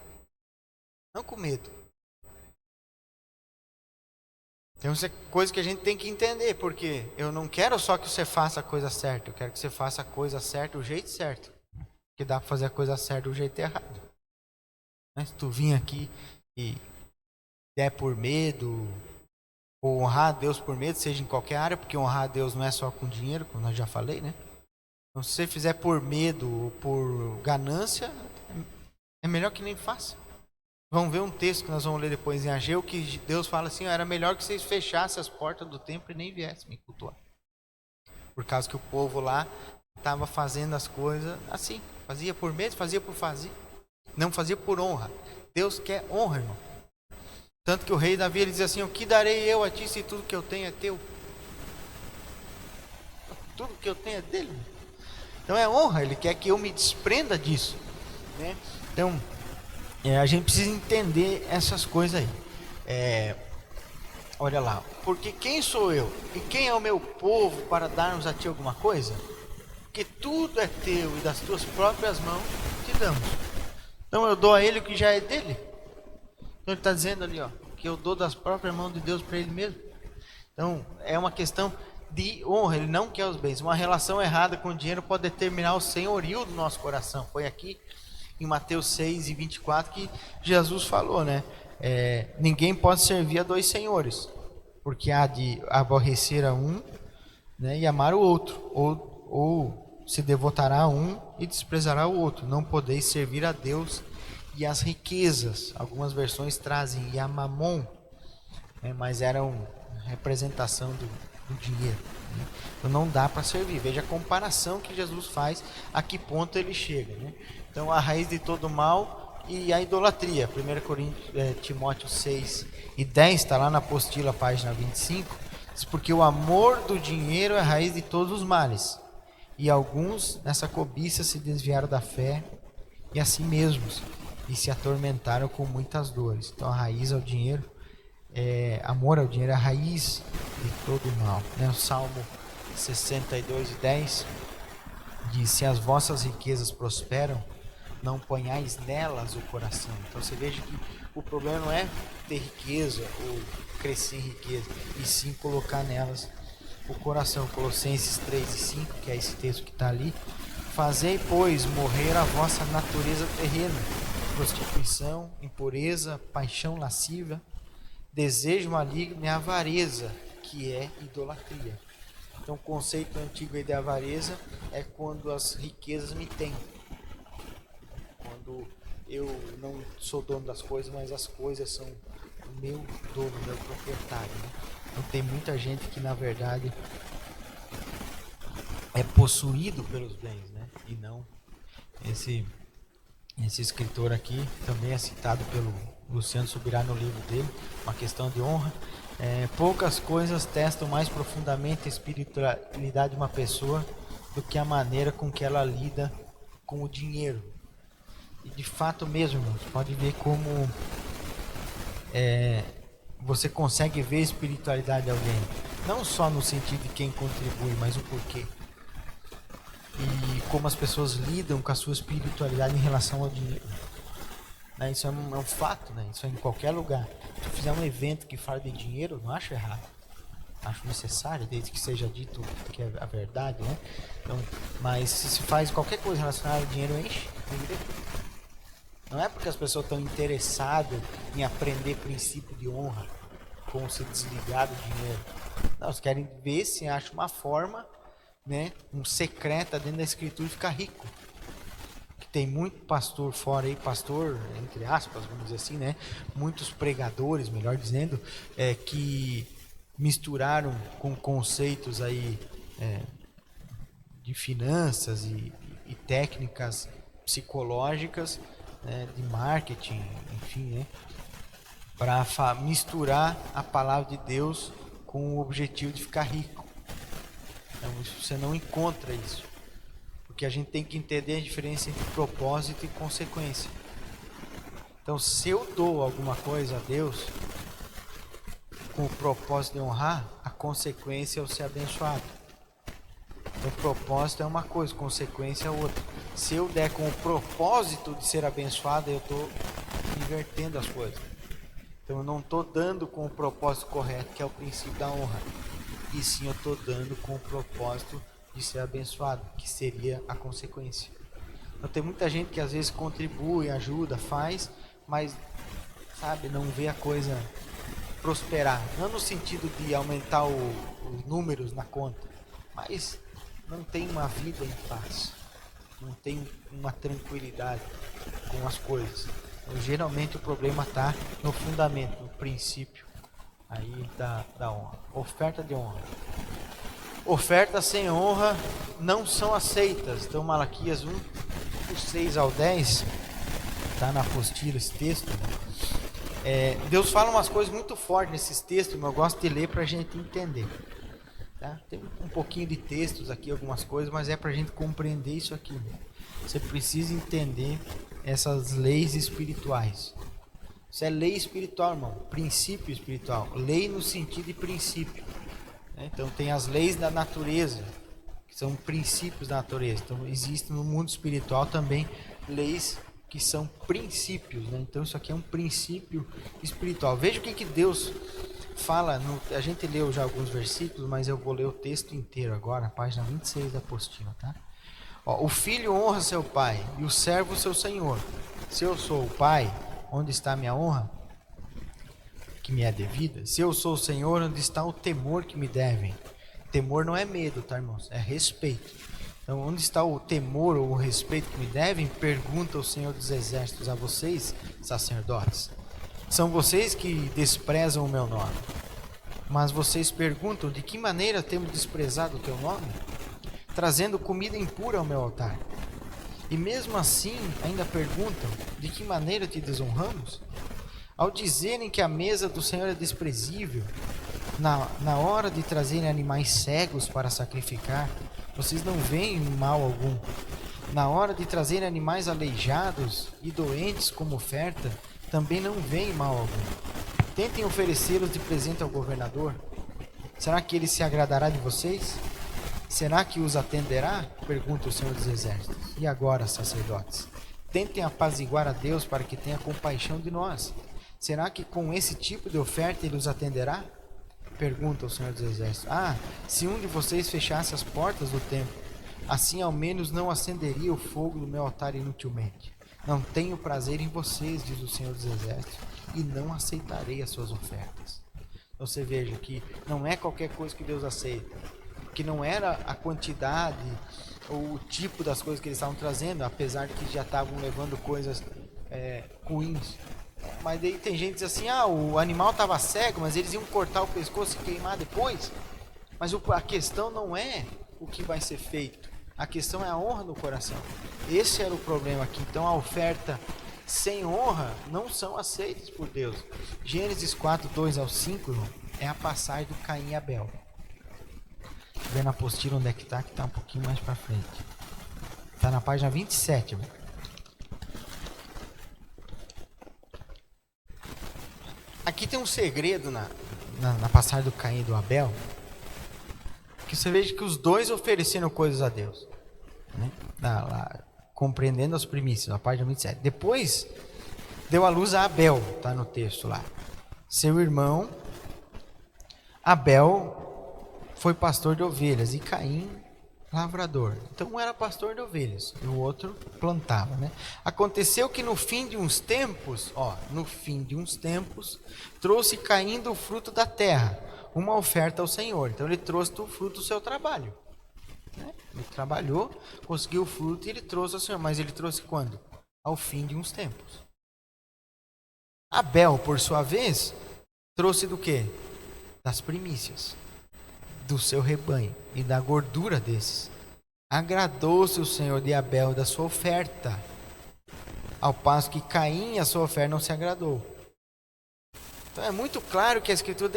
Não com medo. Então isso é coisa que a gente tem que entender. Porque eu não quero só que você faça a coisa certa. Eu quero que você faça a coisa certa do jeito certo. Porque dá para fazer a coisa certa do jeito errado. Se tu vir aqui e der por medo, ou honrar a Deus por medo, seja em qualquer área, porque honrar a Deus não é só com dinheiro, como eu já falei, né? Então, se você fizer por medo ou por ganância, é melhor que nem faça. Vamos ver um texto que nós vamos ler depois em Ageu, que Deus fala assim, era melhor que vocês fechassem as portas do templo e nem viessem me cultuar. Por causa que o povo lá estava fazendo as coisas assim, fazia por medo, fazia por fazer, não fazia por honra. Deus quer honra, irmão. Tanto que o rei Davi ele diz assim, o que darei eu a ti se tudo que eu tenho é teu? Tudo que eu tenho é dele. Então é honra, ele quer que eu me desprenda disso, né? Então, a gente precisa entender essas coisas aí. Olha lá, porque quem sou eu e quem é o meu povo para darmos a ti alguma coisa? Porque tudo é teu e das tuas próprias mãos te damos. Então eu dou a ele o que já é dele. Então ele está dizendo ali, que eu dou das próprias mãos de Deus para ele mesmo. Então é uma questão de honra, ele não quer os bens. Uma relação errada com o dinheiro pode determinar o senhorio do nosso coração. Foi aqui em Mateus 6:24 que Jesus falou, né? Ninguém pode servir a dois senhores, porque há de aborrecer a um, né, e amar o outro, ou se devotará a um e desprezará o outro. Não podeis servir a Deus e as riquezas. Algumas versões trazem e a mamon, mas era uma representação do dinheiro, né? Então não dá para servir. Veja a comparação que Jesus faz, a que ponto ele chega, né? Então a raiz de todo mal e a idolatria. 1 Timóteo 6:10 está lá na apostila, página 25, diz, porque o amor do dinheiro é a raiz de todos os males, e alguns nessa cobiça se desviaram da fé e a si mesmos, e se atormentaram com muitas dores. Então a raiz ao dinheiro, amor ao dinheiro é a raiz de todo o mal, né? O Salmo 62:10 diz, se as vossas riquezas prosperam, não ponhais nelas o coração. Então você veja que o problema não é ter riqueza ou crescer em riqueza, e sim colocar nelas o coração. Colossenses 3:5, que é esse texto que está ali, fazei, pois, morrer a vossa natureza terrena, prostituição, impureza, paixão lasciva, desejo maligno e avareza, que é idolatria. Então o conceito antigo aí de avareza é quando as riquezas me têm. Quando eu não sou dono das coisas, mas as coisas são o meu dono, o meu proprietário, né? Então tem muita gente que na verdade é possuído pelos bens, né? E não esse escritor aqui, também é citado pelo Luciano Subirá no livro dele, Uma Questão de Honra. Poucas coisas testam mais profundamente a espiritualidade de uma pessoa do que a maneira com que ela lida com o dinheiro. E de fato mesmo, irmãos, pode ver como você consegue ver a espiritualidade de alguém, não só no sentido de quem contribui, mas o porquê. E como as pessoas lidam com a sua espiritualidade em relação ao dinheiro. Né? Isso é um fato, né? Isso é em qualquer lugar. Se fizer um evento que fala de dinheiro, não acho errado. Acho necessário, desde que seja dito que é a verdade, né? Então, mas se faz qualquer coisa relacionada ao dinheiro, enche a igreja. Não é porque as pessoas estão interessadas em aprender princípio de honra, como se desligar do dinheiro. Não, eles querem ver se acha uma forma, né, secreta dentro da escritura de ficar rico. Que tem muito pastor fora aí, pastor, entre aspas, vamos dizer assim, né? Muitos pregadores, melhor dizendo, que misturaram com conceitos aí de finanças e técnicas psicológicas, né, de marketing, enfim, né, para misturar a palavra de Deus com o objetivo de ficar rico. Então você não encontra isso, porque a gente tem que entender a diferença entre propósito e consequência. Então, se eu dou alguma coisa a Deus com o propósito de honrar, a consequência é eu ser abençoado. Então, o propósito é uma coisa, consequência é outra. Se eu der com o propósito de ser abençoado, eu estou invertendo as coisas. Então, eu não estou dando com o propósito correto, que é o princípio da honra. E sim, eu estou dando com o propósito de ser abençoado, que seria a consequência. Então, tem muita gente que às vezes contribui, ajuda, faz, mas, sabe, não vê a coisa prosperar. Não no sentido de aumentar os números na conta, mas não tem uma vida em paz, não tem uma tranquilidade com as coisas. Então, geralmente o problema está no fundamento, no princípio aí da honra. Oferta de honra. Ofertas sem honra não são aceitas. Então Malaquias 1, do 6 ao 10, está na apostila esse texto. Deus fala umas coisas muito fortes nesses textos, mas eu gosto de ler para a gente entender. Tá? Tem um pouquinho de textos aqui, algumas coisas, mas é para a gente compreender isso aqui. Você precisa entender essas leis espirituais. Isso é lei espiritual, irmão. Princípio espiritual. Lei no sentido de princípio. Então tem as leis da natureza, que são princípios da natureza. Então existem no mundo espiritual também leis que são princípios, né? Então isso aqui é um princípio espiritual. Veja o que Deus fala, a gente leu já alguns versículos, mas eu vou ler o texto inteiro agora, página 26 da apostila, tá? O filho honra seu pai e o servo seu senhor. Se eu sou o pai, onde está a minha honra, que me é devida? Se eu sou o Senhor, onde está o temor que me devem? Temor não é medo, tá, irmãos? É respeito. Então, onde está o temor ou o respeito que me devem? Pergunta o Senhor dos Exércitos a vocês, sacerdotes. São vocês que desprezam o meu nome. Mas vocês perguntam, de que maneira temos desprezado o teu nome? Trazendo comida impura ao meu altar. E mesmo assim, ainda perguntam, de que maneira te desonramos? Ao dizerem que a mesa do Senhor é desprezível, na hora de trazerem animais cegos para sacrificar, vocês não veem mal algum. Na hora de trazerem animais aleijados e doentes como oferta, também não veem mal algum. Tentem oferecê-los de presente ao governador. Será que ele se agradará de vocês? Será que os atenderá? Pergunta o Senhor dos Exércitos. E agora, sacerdotes? Tentem apaziguar a Deus para que tenha compaixão de nós. Será que com esse tipo de oferta ele os atenderá? Pergunta o Senhor dos Exércitos. Se um de vocês fechasse as portas do templo, assim ao menos não acenderia o fogo do meu altar inutilmente. Não tenho prazer em vocês, diz o Senhor dos Exércitos, e não aceitarei as suas ofertas. Então você veja que não é qualquer coisa que Deus aceita, que não era a quantidade ou o tipo das coisas que eles estavam trazendo, apesar de que já estavam levando coisas ruins. Mas daí tem gente que diz assim, o animal estava cego, mas eles iam cortar o pescoço e queimar depois. Mas a questão não é o que vai ser feito, a questão é a honra no coração. Esse era o problema aqui. Então a oferta sem honra não são aceitas por Deus. Gênesis 4, 2 ao 5 é a passagem do Caim e Abel. Vendo na apostila onde é que está um pouquinho mais para frente. Está na página 27, velho. Aqui tem um segredo na passagem do Caim e do Abel, que você veja que os dois ofereceram coisas a Deus, né? Compreendendo as primícias, na página 27. Depois, deu à luz a Abel, está no texto lá. Seu irmão, Abel, foi pastor de ovelhas e Caim, lavrador. Então um era pastor de ovelhas e o outro plantava, né? Aconteceu que no fim de uns tempos, trouxe Caim do fruto da terra uma oferta ao Senhor. Então ele trouxe do fruto do seu trabalho, né? Ele trabalhou, conseguiu o fruto e ele trouxe ao Senhor. Mas ele trouxe quando? Ao fim de uns tempos. Abel, por sua vez, trouxe do quê? Das primícias do seu rebanho e da gordura desses. Agradou-se o Senhor de Abel da sua oferta, ao passo que Caim a sua oferta não se agradou. Então é muito claro que a Escritura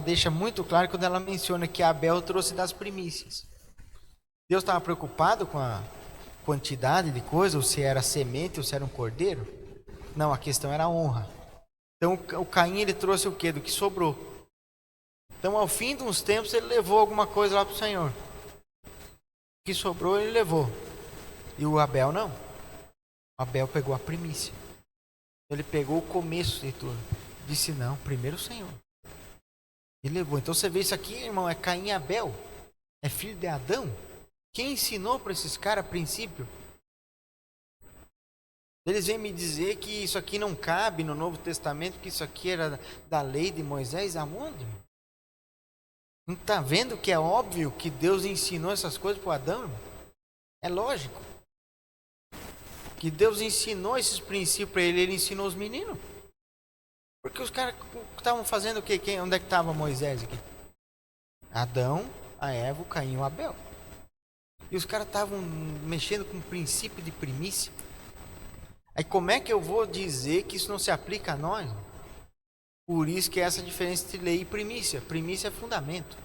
deixa muito claro quando ela menciona que Abel trouxe das primícias. Deus estava preocupado com a quantidade de coisa, ou se era semente ou se era um cordeiro? Não, a questão era a honra. Então o Caim ele trouxe o quê? Do que sobrou. Então ao fim de uns tempos ele levou alguma coisa lá para o Senhor. O que sobrou ele levou. E o Abel não. O Abel pegou a primícia. Ele pegou o começo de tudo. Disse não, primeiro o Senhor. E levou. Então você vê isso aqui, irmão, é Caim e Abel. É filho de Adão. Quem ensinou para esses caras a princípio? Eles vêm me dizer que isso aqui não cabe no Novo Testamento, que isso aqui era da lei de Moisés. Aonde? Não está vendo que é óbvio que Deus ensinou essas coisas para o Adão? Irmão? É lógico. Que Deus ensinou esses princípios para ele ensinou os meninos. Porque os caras estavam fazendo o quê? Onde é que estava Moisés aqui? Adão, a Eva, o Caim e o Abel. E os caras estavam mexendo com o princípio de primícia. Aí como é que eu vou dizer que isso não se aplica a nós? Por isso que é essa diferença entre lei e primícia. Primícia é fundamento,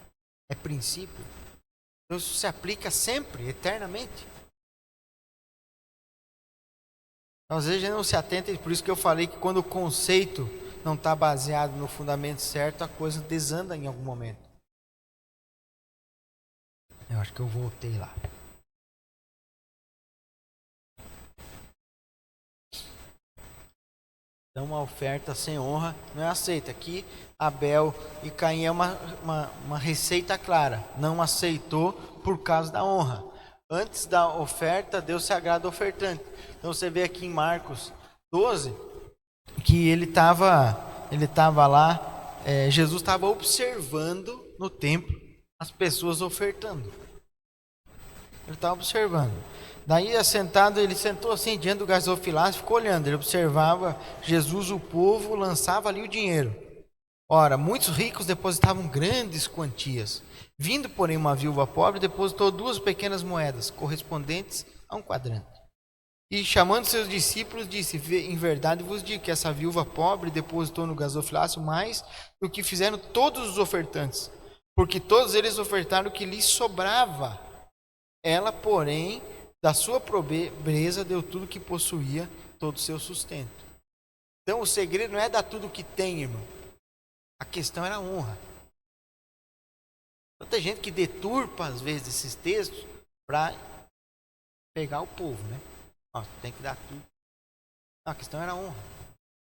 é princípio. Então isso se aplica sempre, eternamente. Então, às vezes a gente não se atenta, e por isso que eu falei que quando o conceito não está baseado no fundamento certo, a coisa desanda em algum momento. Eu acho que eu voltei lá. Então uma oferta sem honra não é aceita. Aqui Abel e Caim é uma receita clara. Não aceitou por causa da honra. Antes da oferta, Deus se agrada do ofertante. Então você vê aqui em Marcos 12 que ele estava lá, Jesus estava observando no templo as pessoas ofertando. Ele estava observando. Daí, assentado, ele sentou assim diante do gasofilácio, ficou olhando. Ele observava Jesus, o povo lançava ali o dinheiro. Ora, muitos ricos depositavam grandes quantias. Vindo, porém, uma viúva pobre, depositou 2 pequenas moedas, correspondentes a um quadrante. E, chamando seus discípulos, disse: em verdade vos digo que essa viúva pobre depositou no gasofilácio mais do que fizeram todos os ofertantes, porque todos eles ofertaram o que lhes sobrava. Ela, porém, da sua pobreza deu tudo que possuía, todo o seu sustento. Então o segredo não é dar tudo o que tem, irmão. A questão era a honra. Então, tem gente que deturpa às vezes esses textos para pegar o povo, né? Ó, tem que dar tudo. Não, a questão era a honra.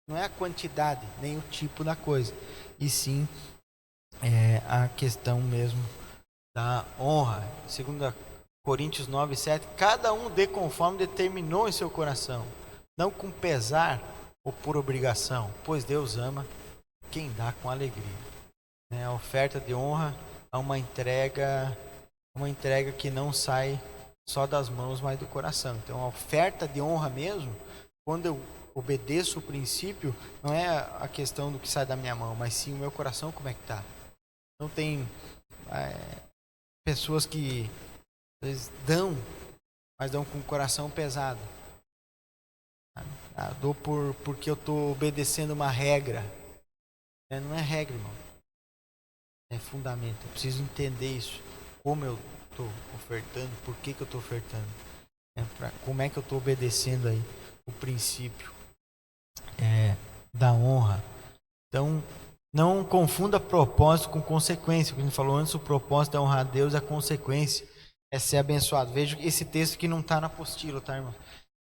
Não é a quantidade, nem o tipo da coisa. E sim a questão mesmo da honra. Segundo Coríntios 9, 7, cada um dê conforme determinou em seu coração, não com pesar ou por obrigação, pois Deus ama quem dá com alegria. A oferta de honra é uma entrega que não sai só das mãos, mas do coração. Então a oferta de honra mesmo, quando eu obedeço o princípio, não é a questão do que sai da minha mão, mas sim o meu coração como é que está. Não tem pessoas que eles dão, mas dão com o coração pesado. Dou porque eu estou obedecendo uma regra. Não é regra, irmão. É fundamento. Eu preciso entender isso. Como eu estou ofertando, por que eu estou ofertando. Como é que eu estou obedecendo aí o princípio da honra. Então, não confunda propósito com consequência. Como a gente falou antes, o propósito é honrar a Deus, a consequência é ser abençoado. Veja esse texto que não está na apostila, tá, irmão?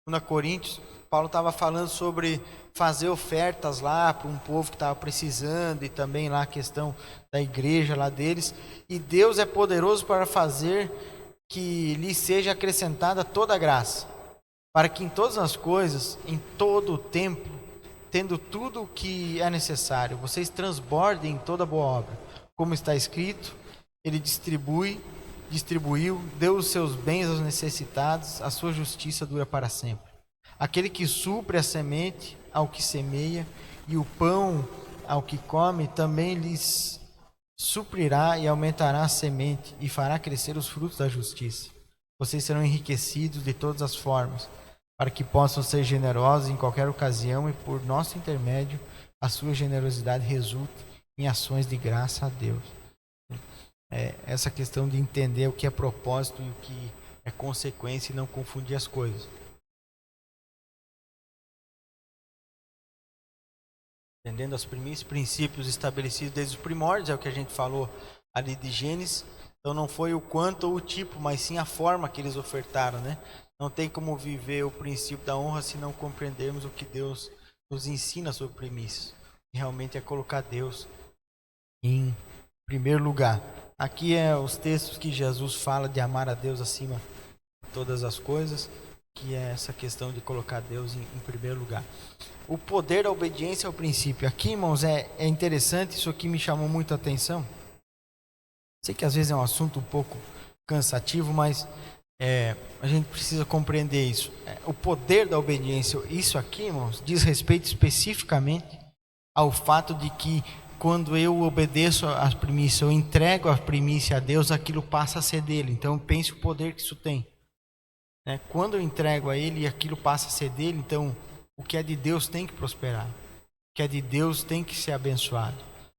2 Coríntios, Paulo estava falando sobre fazer ofertas lá para um povo que estava precisando, e também lá a questão da igreja lá deles. E Deus é poderoso para fazer que lhe seja acrescentada toda a graça, para que em todas as coisas, em todo o tempo, tendo tudo o que é necessário, vocês transbordem em toda boa obra. Como está escrito, ele distribuiu, deu os seus bens aos necessitados, a sua justiça dura para sempre. Aquele que supre a semente ao que semeia e o pão ao que come, também lhes suprirá e aumentará a semente e fará crescer os frutos da justiça. Vocês serão enriquecidos de todas as formas, para que possam ser generosos em qualquer ocasião, e por nosso intermédio a sua generosidade resulte em ações de graça a Deus. Essa questão de entender o que é propósito e o que é consequência e não confundir as coisas. Entendendo os primeiros princípios estabelecidos desde os primórdios, é o que a gente falou ali de Gênesis. Então não foi o quanto ou o tipo, mas sim a forma que eles ofertaram, né? Não tem como viver o princípio da honra se não compreendermos o que Deus nos ensina sobre primícias. Realmente é colocar Deus em primeiro lugar. Aqui é os textos que Jesus fala de amar a Deus acima de todas as coisas, que é essa questão de colocar Deus em primeiro lugar. O poder da obediência ao princípio. Aqui, irmãos, é interessante, isso aqui me chamou muito a atenção. Sei que às vezes é um assunto um pouco cansativo, mas a gente precisa compreender isso. O poder da obediência, isso aqui, irmãos, diz respeito especificamente ao fato de que quando eu obedeço às primícias, eu entrego a primícia a Deus, aquilo passa a ser dele. Então pense o poder que isso tem. Quando eu entrego a ele e aquilo passa a ser dele, então o que é de Deus tem que prosperar. O que é de Deus tem que ser abençoado.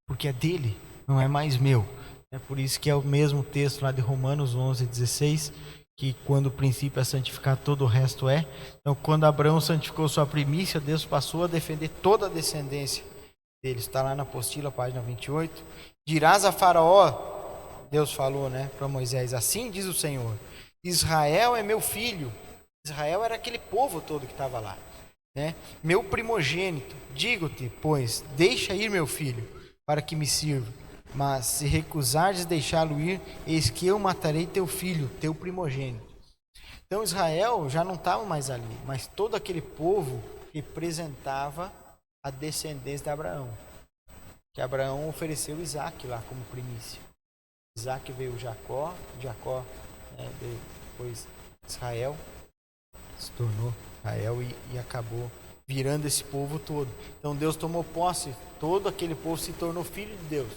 Porque é dele, não é mais meu. É por isso que é o mesmo texto lá de Romanos 11:16, que quando o princípio é santificar, todo o resto é. Então quando Abraão santificou sua primícia, Deus passou a defender toda a descendência dele. Está lá na apostila, página 28. Dirás a Faraó, Deus falou, para Moisés, assim diz o Senhor, Israel é meu filho. Israel era aquele povo todo que estava lá, meu primogênito. Digo-te, pois, deixa ir meu filho, para que me sirva. Mas se recusares deixá-lo ir, eis que eu matarei teu filho, teu primogênito. Então Israel já não estava mais ali, mas todo aquele povo representava a descendência de Abraão. Que Abraão ofereceu Isaac lá como primícia. Isaac veio Jacó, depois Israel, se tornou Israel e acabou virando esse povo todo. Então Deus tomou posse, todo aquele povo se tornou filho de Deus,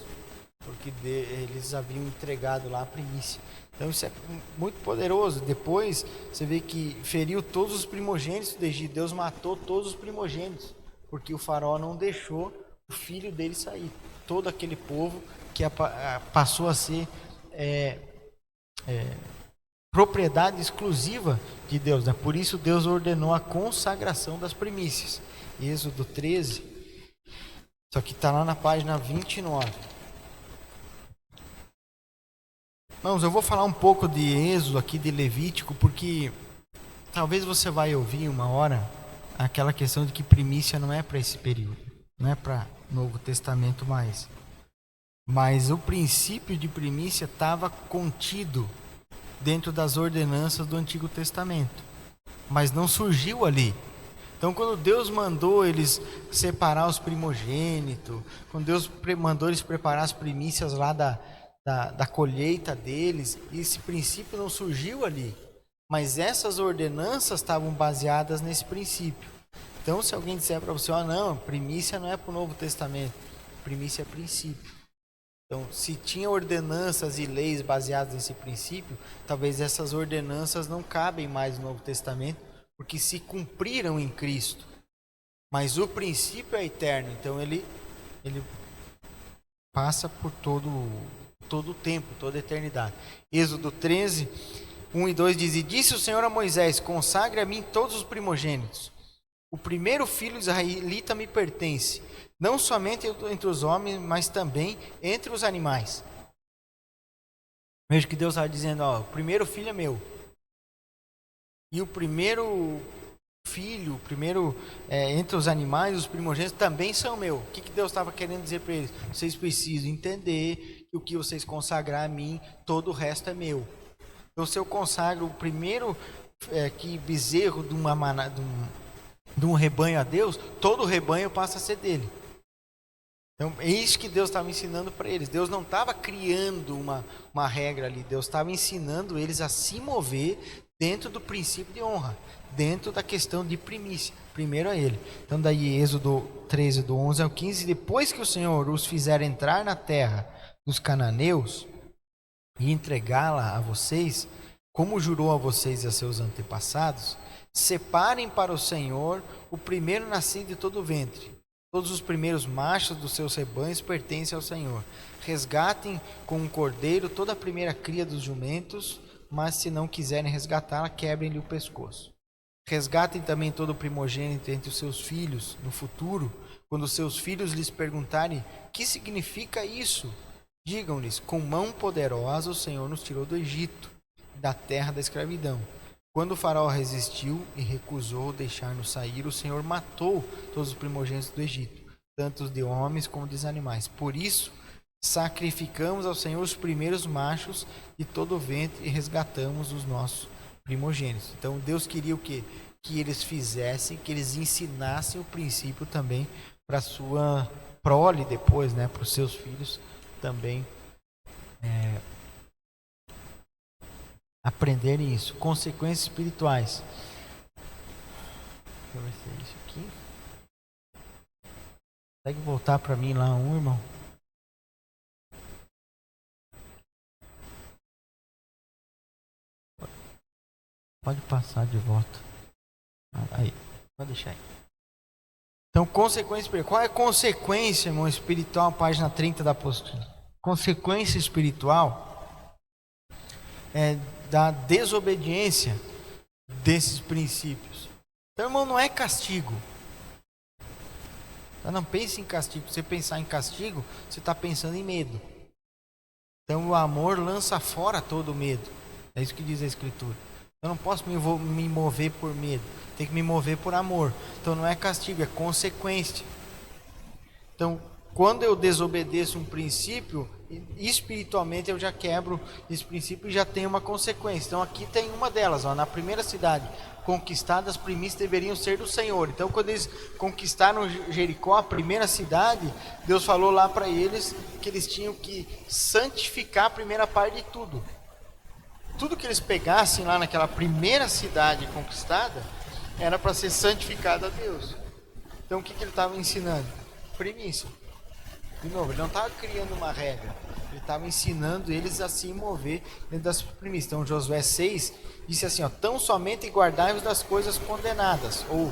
porque eles haviam entregado lá a primícia. Então isso é muito poderoso. Depois você vê que feriu todos os primogênitos do Egito. Deus matou todos os primogênitos, porque o faraó não deixou o filho dele sair. Todo aquele povo que passou a ser propriedade exclusiva de Deus. Por isso Deus ordenou a consagração das primícias. Êxodo 13, só que está lá na página 29. Irmãos, eu vou falar um pouco de Êxodo aqui, de Levítico, porque talvez você vai ouvir uma hora aquela questão de que primícia não é para esse período, não é para Novo Testamento mais. Mas o princípio de primícia estava contido dentro das ordenanças do Antigo Testamento, mas não surgiu ali. Então quando Deus mandou eles separar os primogênitos, quando Deus mandou eles preparar as primícias lá da colheita deles, esse princípio não surgiu ali, mas essas ordenanças estavam baseadas nesse princípio. Então se alguém disser para você, não, primícia não é para o Novo Testamento, primícia é princípio. Então, se tinha ordenanças e leis baseadas nesse princípio, talvez essas ordenanças não cabem mais no Novo Testamento, porque se cumpriram em Cristo. Mas o princípio é eterno, então ele passa por todo o tempo, toda a eternidade. Êxodo 13, 1 e 2 diz, e disse o Senhor a Moisés, consagre a mim todos os primogênitos. O primeiro filho israelita me pertence, não somente entre os homens, mas também entre os animais. Veja que Deus está dizendo, o primeiro filho é meu. E o primeiro filho, primeiro entre os animais, os primogênitos também são meu. O que Deus estava querendo dizer para eles? Vocês precisam entender que o que vocês consagrar a mim, todo o resto é meu. Então, se eu consagro o primeiro bezerro de um rebanho a Deus, todo o rebanho passa a ser dele. Então, é isso que Deus estava ensinando para eles. Deus não estava criando uma regra ali. Deus estava ensinando eles a se mover dentro do princípio de honra, dentro da questão de primícia, primeiro a ele. Então, daí Êxodo 13, do 11 ao 15, depois que o Senhor os fizer entrar na terra dos cananeus e entregá-la a vocês, como jurou a vocês e a seus antepassados, separem para o Senhor o primeiro nascido de todo o ventre. Todos os primeiros machos dos seus rebanhos pertencem ao Senhor. Resgatem com um cordeiro toda a primeira cria dos jumentos, mas se não quiserem resgatá-la, quebrem-lhe o pescoço. Resgatem também todo o primogênito entre os seus filhos no futuro. Quando seus filhos lhes perguntarem: que significa isso? Digam-lhes: com mão poderosa o Senhor nos tirou do Egito, da terra da escravidão. Quando o faraó resistiu e recusou deixar-nos sair, o Senhor matou todos os primogênitos do Egito, tanto os de homens como dos animais. Por isso, sacrificamos ao Senhor os primeiros machos de todo o ventre e resgatamos os nossos primogênitos. Então, Deus queria o quê? Que eles fizessem, que eles ensinassem o princípio também para a sua prole depois, né? Para os seus filhos também aprenderem isso. Consequências espirituais. Deixa eu ver se é isso aqui. Consegue voltar para mim lá irmão? Pode passar de volta. Aí, pode deixar aí. Então, consequência espiritual. Qual é a consequência, irmão, espiritual? Página 30 da apostila. Consequência espiritual é da desobediência desses princípios. Então, irmão, não é castigo. Então, não pense em castigo. Se você pensar em castigo, você está pensando em medo. Então, o amor lança fora todo o medo. É isso que diz a Escritura. Eu não posso me mover por medo. Tem que me mover por amor. Então, não é castigo, é consequência. Então, quando eu desobedeço um princípio, espiritualmente eu já quebro esse princípio e já tenho uma consequência. Então aqui tem uma delas, ó, na primeira cidade conquistada, as primícias deveriam ser do Senhor. Então quando eles conquistaram Jericó, a primeira cidade, Deus falou lá para eles que eles tinham que santificar a primeira parte de tudo. Tudo que eles pegassem lá naquela primeira cidade conquistada era para ser santificado a Deus. Então o que ele estava ensinando? Primícia. De novo, ele não estava criando uma regra, ele estava ensinando eles a se mover dentro das primícias. Então, Josué 6 disse assim: ó, tão somente guardai-vos das coisas condenadas, ou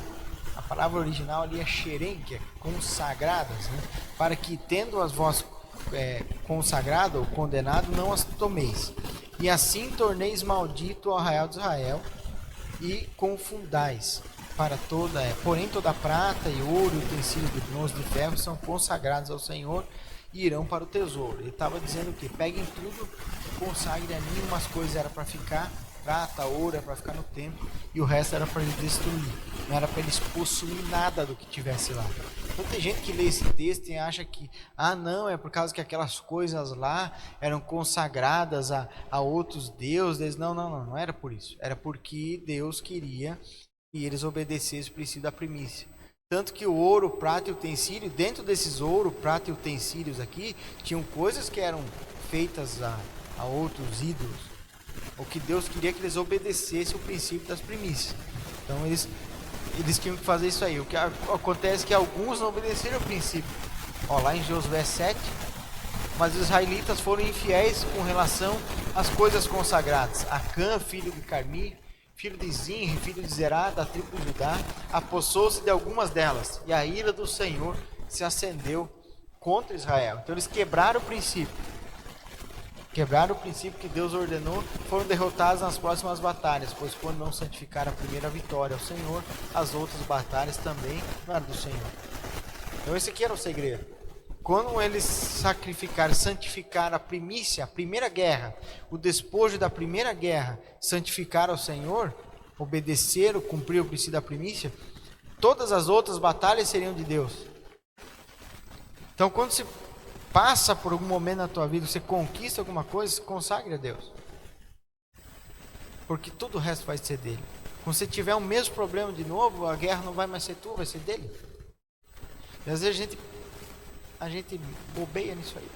a palavra original ali é xerem, que é consagradas, né? Para que, tendo as vós consagrado ou condenado, não as tomeis. E assim torneis maldito o arraial de Israel e confundais. Porém toda prata e ouro e utensílios de bronze e de ferro são consagrados ao Senhor e irão para o tesouro. Ele estava dizendo o quê? Peguem tudo e consagrem a mim. Umas coisas era para ficar, prata, ouro era para ficar no templo, e o resto era para eles destruir. Não era para eles possuir nada do que tivesse lá. Então tem gente que lê esse texto e acha que, não, é por causa que aquelas coisas lá eram consagradas a outros deuses. Não era por isso. Era porque Deus queria e eles obedecessem o princípio da primícia. Tanto que o ouro, prata e utensílio, dentro desses ouro, prata e utensílios aqui, tinham coisas que eram feitas a outros ídolos. O que Deus queria que eles obedecessem o princípio das primícias. Então eles tinham que fazer isso aí. O que acontece é que alguns não obedeceram o princípio. Lá em Josué 7, mas os israelitas foram infiéis com relação às coisas consagradas. Acã, filho de Carmi, filho de Zinri, filho de Zerá, da tribo de Judá, apossou-se de algumas delas, e a ira do Senhor se acendeu contra Israel. Então eles quebraram o princípio que Deus ordenou, foram derrotados nas próximas batalhas, pois quando não santificaram a primeira vitória ao Senhor, as outras batalhas também não eram do Senhor. Então esse aqui era o segredo. Quando eles santificaram a primícia, a primeira guerra, o despojo da primeira guerra, santificaram ao Senhor, obedeceram, cumpriram o princípio da primícia, todas as outras batalhas seriam de Deus. Então, quando você passa por algum momento na tua vida, você conquista alguma coisa, se consagre a Deus. Porque todo o resto vai ser dele. Quando você tiver o mesmo problema de novo, a guerra não vai mais ser tua, vai ser dele. E às vezes a gente bobeia nisso aí.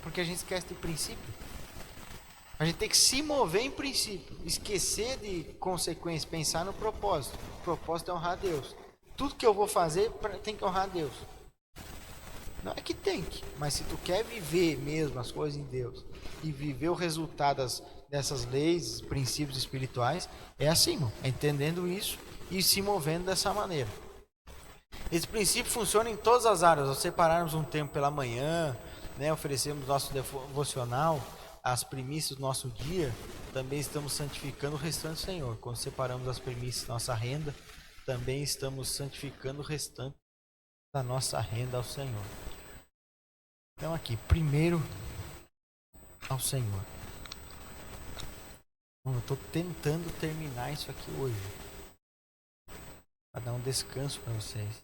Porque a gente esquece de princípio. A gente tem que se mover em princípio. Esquecer de consequência, pensar no propósito. O propósito é honrar a Deus. Tudo que eu vou fazer tem que honrar a Deus. Não é que tem que, mas se tu quer viver mesmo as coisas em Deus e viver o resultado dessas leis, princípios espirituais, é assim, irmão, é entendendo isso e se movendo dessa maneira. Esse princípio funciona em todas as áreas. Ao separarmos um tempo pela manhã, né, oferecemos nosso devocional, as primícias do nosso dia, também estamos santificando o restante do Senhor. Quando separamos as primícias da nossa renda, também estamos santificando o restante da nossa renda ao Senhor. Então aqui, primeiro ao Senhor. Eu estou tentando terminar isso aqui hoje, para dar um descanso para vocês.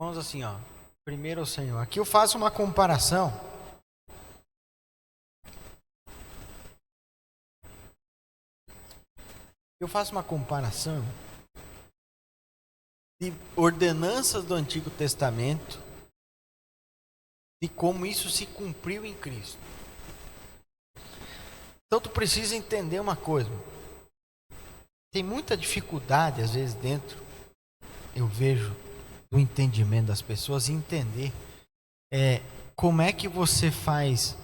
Vamos assim, ó. Primeiro ao Senhor. Aqui eu faço uma comparação. Eu faço uma comparação de ordenanças do Antigo Testamento e como isso se cumpriu em Cristo. Então tu precisa entender uma coisa. Tem muita dificuldade às vezes dentro, eu vejo, do entendimento das pessoas, entender como é que você faz,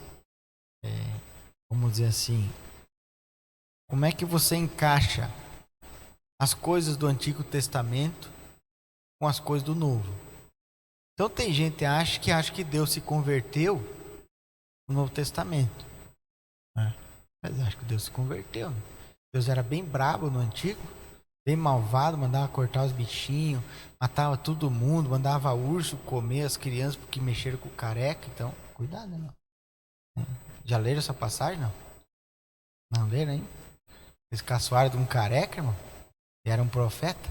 vamos dizer assim, como é que você encaixa as coisas do Antigo Testamento com as coisas do Novo. Então tem gente que acha que Deus se converteu no Novo Testamento. Mas acho que Deus se converteu. Deus era bem brabo no Antigo, bem malvado, mandava cortar os bichinhos, matava todo mundo, mandava urso comer as crianças porque mexeram com o careca. Então, cuidado, né? Já leram essa passagem, não? Não leram, hein? Eles caçoaram de um careca, irmão. Ele era um profeta.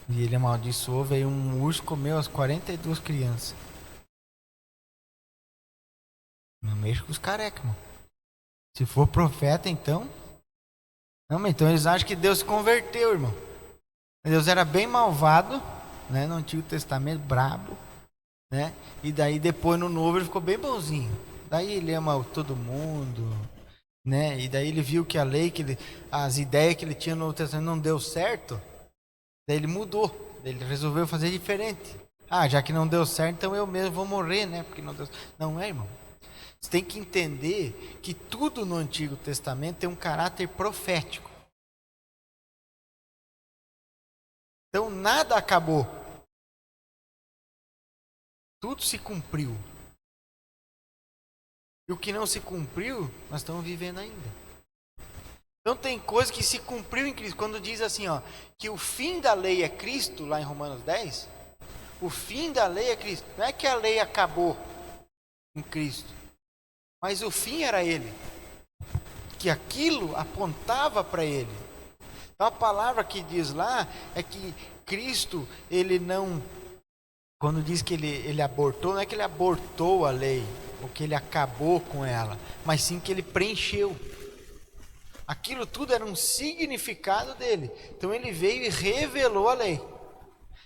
E ele amaldiçoou, veio um urso, comeu as 42 crianças. Não mexa com os carecas, irmão. Se for profeta, então... Não, mas então eles acham que Deus se converteu, irmão. Deus era bem malvado, né, no Antigo Testamento, brabo, né? E daí depois no Novo ele ficou bem bonzinho. Daí ele ama todo mundo, né? E daí ele viu que a lei, as ideias que ele tinha no Novo Testamento não deu certo. Daí ele mudou, ele resolveu fazer diferente. Já que não deu certo, então eu mesmo vou morrer, né? Porque não deu certo. Não é, irmão. Você tem que entender que tudo no Antigo Testamento tem um caráter profético. Então nada acabou. Tudo se cumpriu. E o que não se cumpriu, nós estamos vivendo ainda. Então tem coisa que se cumpriu em Cristo. Quando diz assim, ó, que o fim da lei é Cristo, lá em Romanos 10, o fim da lei é Cristo. Não é que a lei acabou em Cristo, mas o fim era Ele. Que aquilo apontava para Ele. Então a palavra que diz lá é que Cristo, Ele não... Quando diz que ele abortou, não é que Ele abortou a lei, ou que Ele acabou com ela, mas sim que Ele preencheu. Aquilo tudo era um significado dele. Então Ele veio e revelou a lei.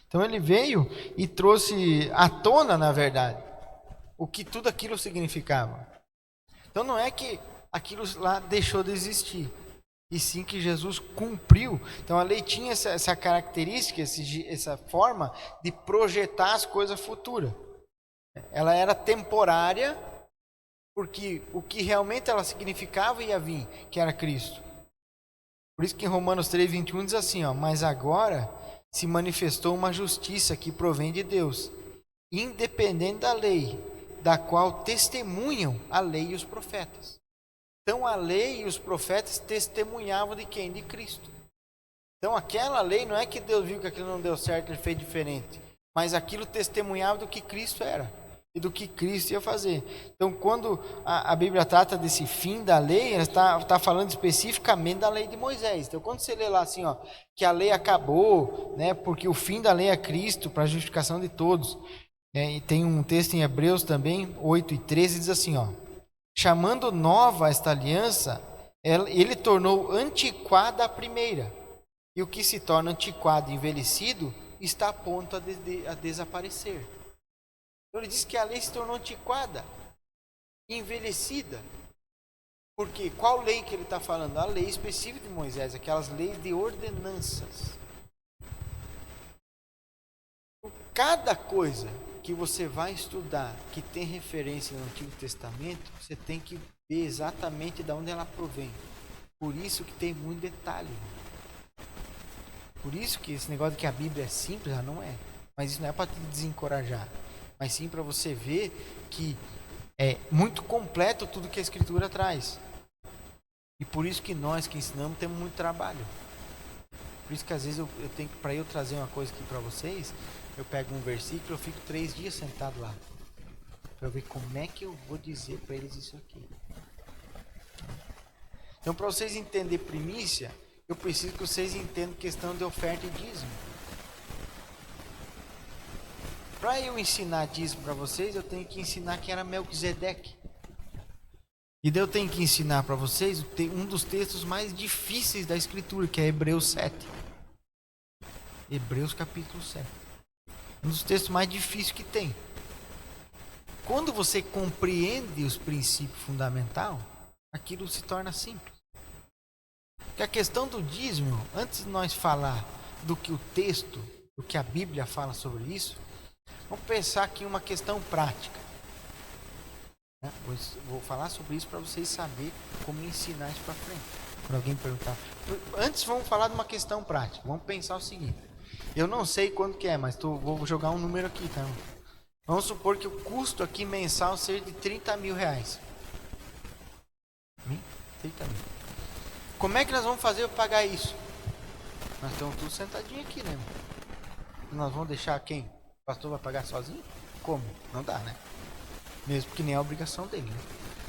Então Ele veio e trouxe à tona, na verdade, o que tudo aquilo significava. Então não é que aquilo lá deixou de existir, e sim que Jesus cumpriu. Então a lei tinha essa característica, essa forma de projetar as coisas futuras. Ela era temporária, porque o que realmente ela significava ia vir, que era Cristo. Por isso que em Romanos 3:21 diz assim, ó, mas agora se manifestou uma justiça que provém de Deus, independente da lei, da qual testemunham a lei e os profetas. Então a lei e os profetas testemunhavam de quem? De Cristo. Então aquela lei não é que Deus viu que aquilo não deu certo, Ele fez diferente, mas aquilo testemunhava do que Cristo era. e do que Cristo ia fazer. Então, quando a Bíblia trata desse fim da lei, ela está falando especificamente da lei de Moisés. Então, quando você lê lá assim, ó, que a lei acabou, né, porque o fim da lei é Cristo para a justificação de todos. E tem um texto em Hebreus também, 8:13, diz assim, ó: chamando nova esta aliança, ele tornou antiquada a primeira. E o que se torna antiquado e envelhecido está a ponto a desaparecer. Então ele diz que a lei se tornou antiquada e envelhecida. Porque qual lei que ele está falando? A lei específica de Moisés, aquelas leis de ordenanças. Cada coisa que você vai estudar que tem referência no Antigo Testamento, você tem que ver exatamente de onde ela provém. Por isso que tem muito detalhe. Por isso que esse negócio de que a Bíblia é simples, ela não é. Mas isso não é para te desencorajar, mas sim para você ver que é muito completo tudo que a Escritura traz. E por isso que nós que ensinamos temos muito trabalho. Por isso que às vezes eu tenho que, para eu trazer uma coisa aqui para vocês, eu pego um versículo, eu fico 3 dias sentado lá, para eu ver como é que eu vou dizer para eles isso aqui. Então, para vocês entenderem primícia, eu preciso que vocês entendam questão de oferta e dízimo. Para eu ensinar dízimo para vocês, eu tenho que ensinar quem era Melquisedeque. E daí eu tenho que ensinar para vocês um dos textos mais difíceis da Escritura, que é Hebreus 7. Hebreus capítulo 7. Um dos textos mais difíceis que tem. Quando você compreende os princípios fundamentais, aquilo se torna simples. Porque a questão do dízimo, antes de nós falar do que o texto, do que a Bíblia fala sobre isso, vamos pensar aqui uma questão prática. Vou falar sobre isso para vocês saberem como ensinar isso para frente. Para alguém perguntar. Antes vamos falar de uma questão prática. Vamos pensar o seguinte. Eu não sei quanto que é, mas vou jogar um número aqui, tá? Vamos supor que o custo aqui mensal seja de 30 mil reais. 30 mil. Como é que nós vamos fazer para pagar isso? Nós estamos todos sentadinhos aqui, né? Nós vamos deixar quem? O pastor vai pagar sozinho? Como? Não dá, né? Mesmo que nem é a obrigação dele, né?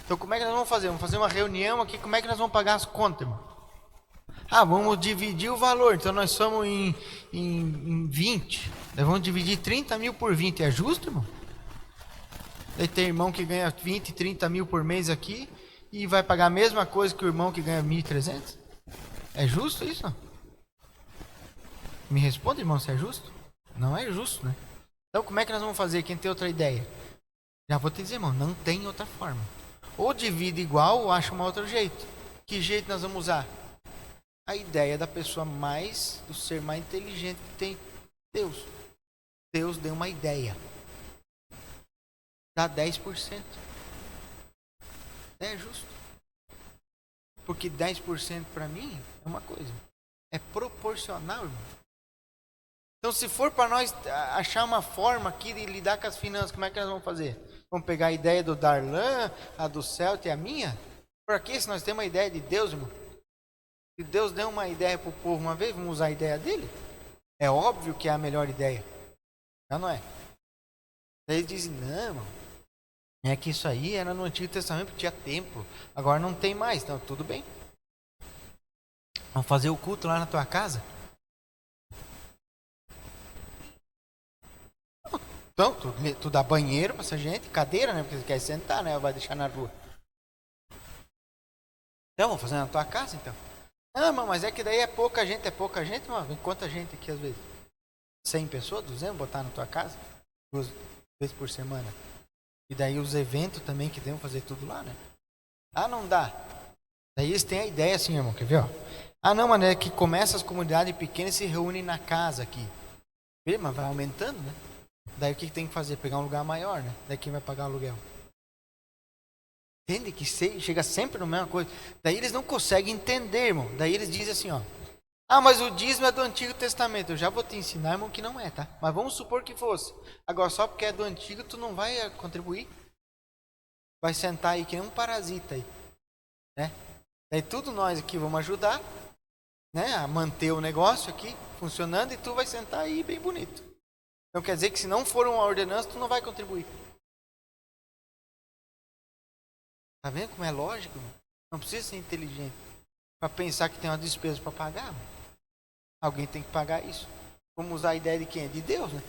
Então como é que nós vamos fazer? Vamos fazer uma reunião aqui, como é que nós vamos pagar as contas, irmão? Vamos dividir o valor, então nós somos em 20. Nós vamos dividir 30 mil por 20, é justo, irmão? Daí tem irmão que ganha 20, 30 mil por mês aqui e vai pagar a mesma coisa que o irmão que ganha 1.300? É justo isso, não? Me responde, irmão, se é justo? Não é justo, né? Então como é que nós vamos fazer? Quem tem outra ideia? Já vou te dizer, irmão, não tem outra forma. Ou divide igual ou acha um outro jeito. Que jeito nós vamos usar? A ideia da pessoa do ser mais inteligente que tem, Deus. Deus deu uma ideia. Dá 10%. É justo. Porque 10% para mim é uma coisa. É proporcional, irmão. Então se for para nós achar uma forma aqui de lidar com as finanças, como é que nós vamos fazer? Vamos pegar a ideia do Darlan, a do Celta e a minha? Por que se nós temos uma ideia de Deus, irmão? Se Deus deu uma ideia para o povo uma vez, vamos usar a ideia dele? É óbvio que é a melhor ideia. Não é? Daí eles dizem, não, irmão. É que isso aí era no Antigo Testamento, porque tinha templo. Agora não tem mais, então tudo bem. Vamos fazer o culto lá na tua casa? Então, tu dá banheiro para essa gente, cadeira, né? Porque você quer sentar, né? Vai deixar na rua. Então, vamos fazer na tua casa, então. Não, irmão, mas é que daí é pouca gente, mano. Vem quanta gente aqui às vezes? 100 pessoas, 200, botar na tua casa? 2 vezes por semana. E daí os eventos também que devem fazer tudo lá, né? Não dá. Daí eles têm a ideia assim, irmão, quer ver, ó? Não, mano, é que começa as comunidades pequenas e se reúnem na casa aqui. Mas vai aumentando, né? Daí o que tem que fazer? Pegar um lugar maior, né? Daí quem vai pagar o aluguel? Entende que chega sempre na mesma coisa. Daí eles não conseguem entender, irmão. Daí eles dizem assim, ó. Mas o dízimo é do Antigo Testamento. Eu já vou te ensinar, irmão, que não é, tá? Mas vamos supor que fosse. Agora, só porque é do Antigo, tu não vai contribuir. Vai sentar aí que nem um parasita aí. Né? Daí tudo nós aqui vamos ajudar, né? A manter o negócio aqui funcionando e tu vai sentar aí bem bonito. Então quer dizer que se não for uma ordenança, tu não vai contribuir. Tá vendo como é lógico? Não precisa ser inteligente para pensar que tem uma despesa para pagar. Alguém tem que pagar isso. Vamos usar a ideia de quem? De Deus, né?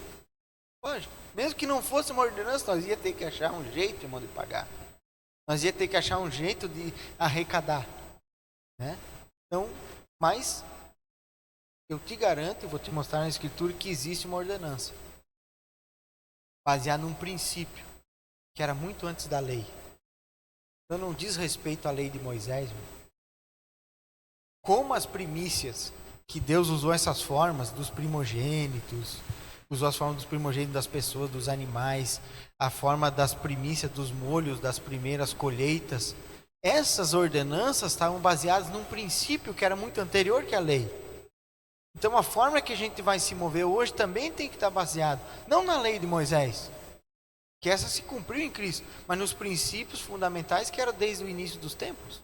Lógico. Mesmo que não fosse uma ordenança, nós ia ter que achar um jeito, irmão, de pagar. Nós ia ter que achar um jeito de arrecadar, né? Então, mas eu te garanto, eu vou te mostrar na Escritura que existe uma ordenança baseada num princípio que era muito antes da lei. Então não diz respeito à lei de Moisés. Como as primícias, que Deus usou essas formas dos primogênitos, usou as formas dos primogênitos das pessoas, dos animais, a forma das primícias, dos molhos, das primeiras colheitas. Essas ordenanças estavam baseadas num princípio que era muito anterior que a lei. Então a forma que a gente vai se mover hoje também tem que estar baseado, não na lei de Moisés, que essa se cumpriu em Cristo, mas nos princípios fundamentais que eram desde o início dos tempos,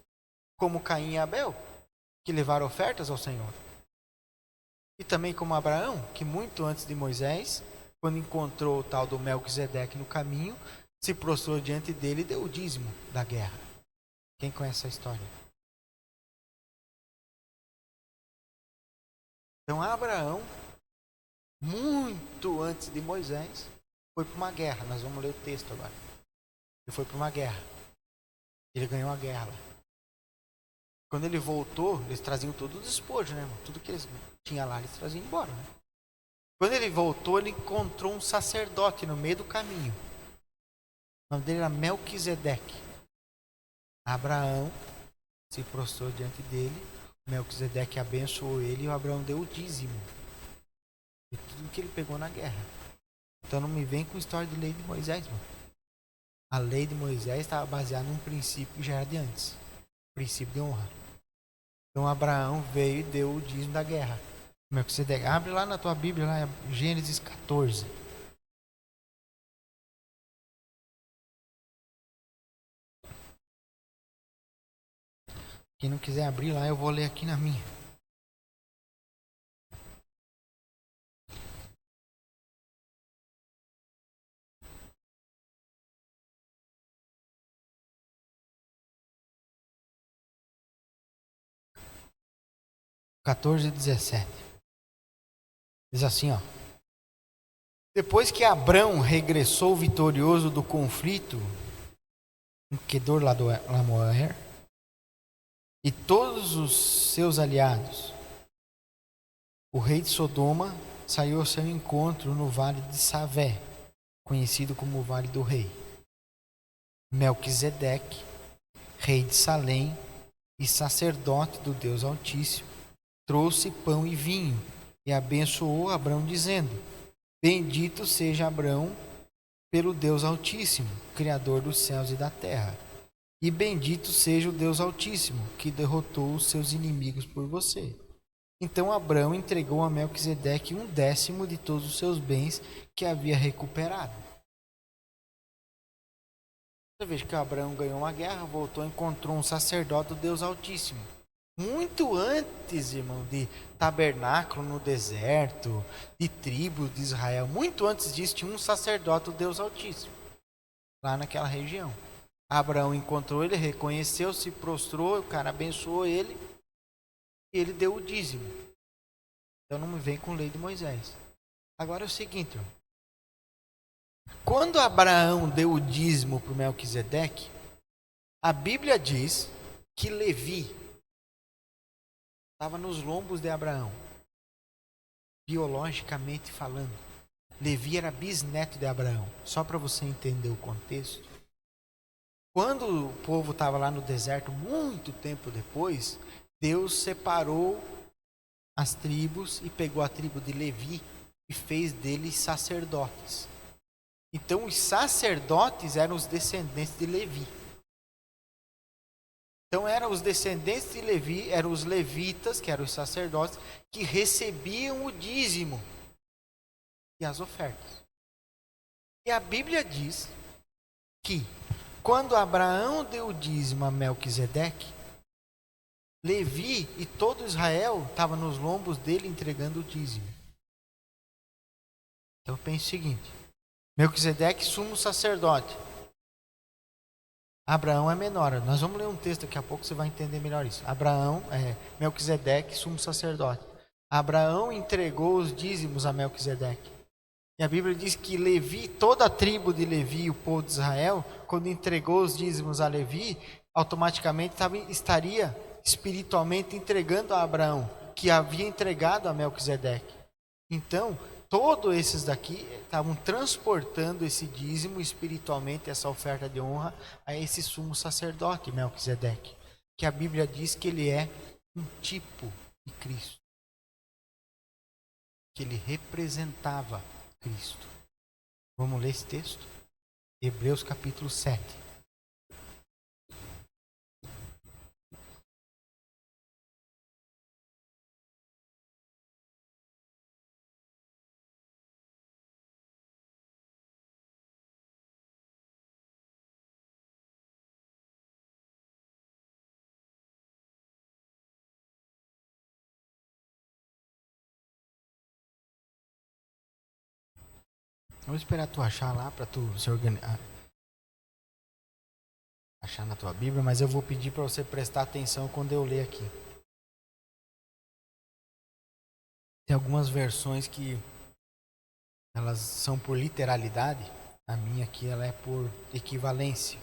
como Caim e Abel, que levaram ofertas ao Senhor. E também como Abraão, que muito antes de Moisés, quando encontrou o tal do Melquisedeque no caminho, se prostrou diante dele e deu o dízimo da guerra. Quem conhece essa história? Então Abraão, muito antes de Moisés, foi para uma guerra. Nós vamos ler o texto agora. Ele foi para uma guerra. Ele ganhou a guerra lá. Quando ele voltou, eles traziam todo o despojo, né, irmão? Tudo que eles tinham lá, eles traziam embora, né? Quando ele voltou, ele encontrou um sacerdote no meio do caminho. O nome dele era Melquisedeque. Abraão se prostrou diante dele. Melquisedeque abençoou ele e o Abraão deu o dízimo de tudo que ele pegou na guerra. Então não me vem com história de lei de Moisés, mano. A lei de Moisés estava baseada num princípio que já era de antes. Princípio de honra. Então Abraão veio e deu o dízimo da guerra. Melquisedeque. Abre lá na tua Bíblia, lá em Gênesis 14. Quem não quiser abrir lá, eu vou ler aqui na minha. (14:17). Diz assim, ó. Depois que Abrão regressou vitorioso do conflito em Quedorlaomer e todos os seus aliados, o rei de Sodoma saiu ao seu encontro no vale de Savé, conhecido como o Vale do Rei. Melquisedeque, rei de Salém e sacerdote do Deus Altíssimo, trouxe pão e vinho e abençoou Abrão, dizendo: Bendito seja Abrão pelo Deus Altíssimo, Criador dos céus e da terra. E bendito seja o Deus Altíssimo, que derrotou os seus inimigos por você. Então Abrão entregou a Melquisedeque 1/10 de todos os seus bens que havia recuperado. Você veja que Abrão ganhou uma guerra, voltou, encontrou um sacerdote do Deus Altíssimo. Muito antes, irmão, de tabernáculo no deserto, de tribo de Israel, muito antes disso tinha um sacerdote do Deus Altíssimo, lá naquela região. Abraão encontrou ele, reconheceu, se prostrou, o cara abençoou ele, e ele deu o dízimo. Então não me vem com lei de Moisés. Agora é o seguinte, irmão. Quando Abraão deu o dízimo para o Melquisedeque, a Bíblia diz que Levi estava nos lombos de Abraão, biologicamente falando. Levi era bisneto de Abraão. Só para você entender o contexto. Quando o povo estava lá no deserto, muito tempo depois, Deus separou as tribos e pegou a tribo de Levi e fez deles sacerdotes. Então os sacerdotes eram os descendentes de Levi. Então eram os descendentes de Levi, eram os levitas, que eram os sacerdotes, que recebiam o dízimo e as ofertas. E a Bíblia diz que quando Abraão deu o dízimo a Melquisedeque, Levi e todo Israel estavam nos lombos dele entregando o dízimo. Então pense o seguinte: Melquisedeque, sumo sacerdote, Abraão é menor. Nós vamos ler um texto daqui a pouco, você vai entender melhor isso. Abraão é Melquisedeque, sumo sacerdote. Abraão entregou os dízimos a Melquisedeque. E a Bíblia diz que Levi, toda a tribo de Levi, o povo de Israel, quando entregou os dízimos a Levi, automaticamente estaria espiritualmente entregando a Abraão, que havia entregado a Melquisedeque. Então, todos esses daqui estavam transportando esse dízimo espiritualmente, essa oferta de honra, a esse sumo sacerdote, Melquisedeque, que a Bíblia diz que ele é um tipo de Cristo, que ele representava Cristo. Vamos ler esse texto? Hebreus capítulo 7. Vou esperar tu achar lá para tu se organizar. Achar na tua Bíblia, mas eu vou pedir para você prestar atenção quando eu ler aqui. Tem algumas versões que elas são por literalidade. A minha aqui ela é por equivalência,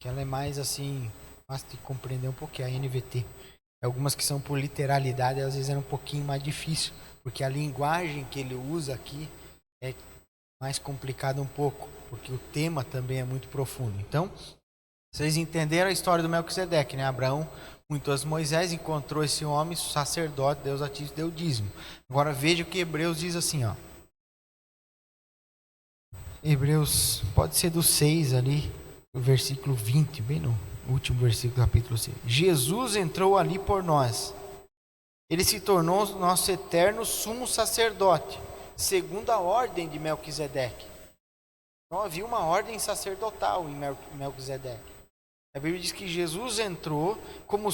que ela é mais assim, fácil de compreender um pouquinho, a NVT. Algumas que são por literalidade, às vezes é um pouquinho mais difícil, porque a linguagem que ele usa aqui é mais complicada um pouco, porque o tema também é muito profundo. Então, vocês entenderam a história do Melquisedeque, né? Abraão, muito antes de Moisés, encontrou esse homem, sacerdote, Deus Altíssimo, deu dízimo. Agora veja o que Hebreus diz assim, ó. Hebreus, pode ser do 6 ali, o versículo 20, bem no último versículo do capítulo 6. Jesus entrou ali por nós. Ele se tornou nosso eterno sumo sacerdote, segundo a ordem de Melquisedeque. Então havia uma ordem sacerdotal em Melquisedeque. A Bíblia diz que Jesus entrou como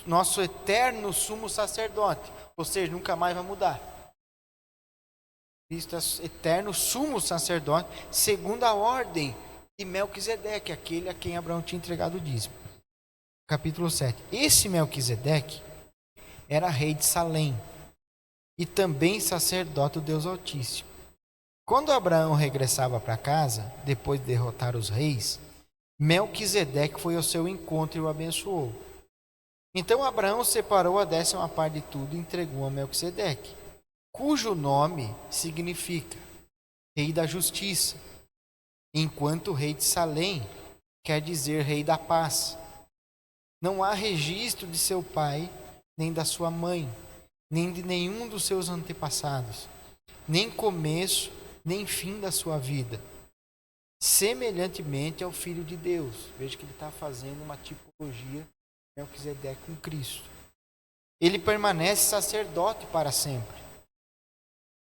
nosso eterno sumo sacerdote, ou seja, nunca mais vai mudar. Cristo é eterno sumo sacerdote, segundo a ordem de Melquisedeque, aquele a quem Abraão tinha entregado o dízimo. Capítulo 7. Esse Melquisedeque era rei de Salém e também sacerdote do Deus Altíssimo. Quando Abraão regressava para casa, depois de derrotar os reis, Melquisedeque foi ao seu encontro e o abençoou. Então Abraão separou a 10ª parte de tudo e entregou a Melquisedeque, cujo nome significa Rei da Justiça, enquanto Rei de Salém quer dizer Rei da Paz. Não há registro de seu pai, nem da sua mãe, nem de nenhum dos seus antepassados, nem começo, nem fim da sua vida, semelhantemente ao Filho de Deus. Veja que ele está fazendo uma tipologia de Melquisedeque com Cristo. Ele permanece sacerdote para sempre.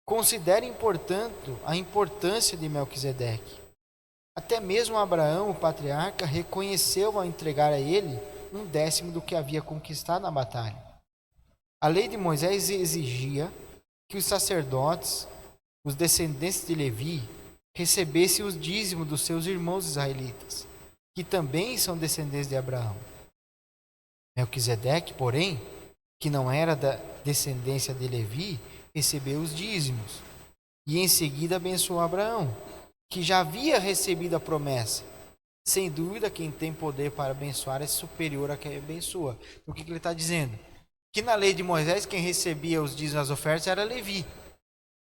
Considerem, portanto, a importância de Melquisedeque. Até mesmo Abraão, o patriarca, reconheceu ao entregar a ele 1/10 do que havia conquistado na batalha. A lei de Moisés exigia que os sacerdotes, os descendentes de Levi, recebessem os dízimos dos seus irmãos israelitas, que também são descendentes de Abraão. Melquisedeque, porém, que não era da descendência de Levi, recebeu os dízimos e em seguida abençoou Abraão, que já havia recebido a promessa. Sem dúvida, quem tem poder para abençoar é superior a quem abençoa. Então, o que ele está dizendo? Que na lei de Moisés, quem recebia os dízimos e as ofertas era Levi,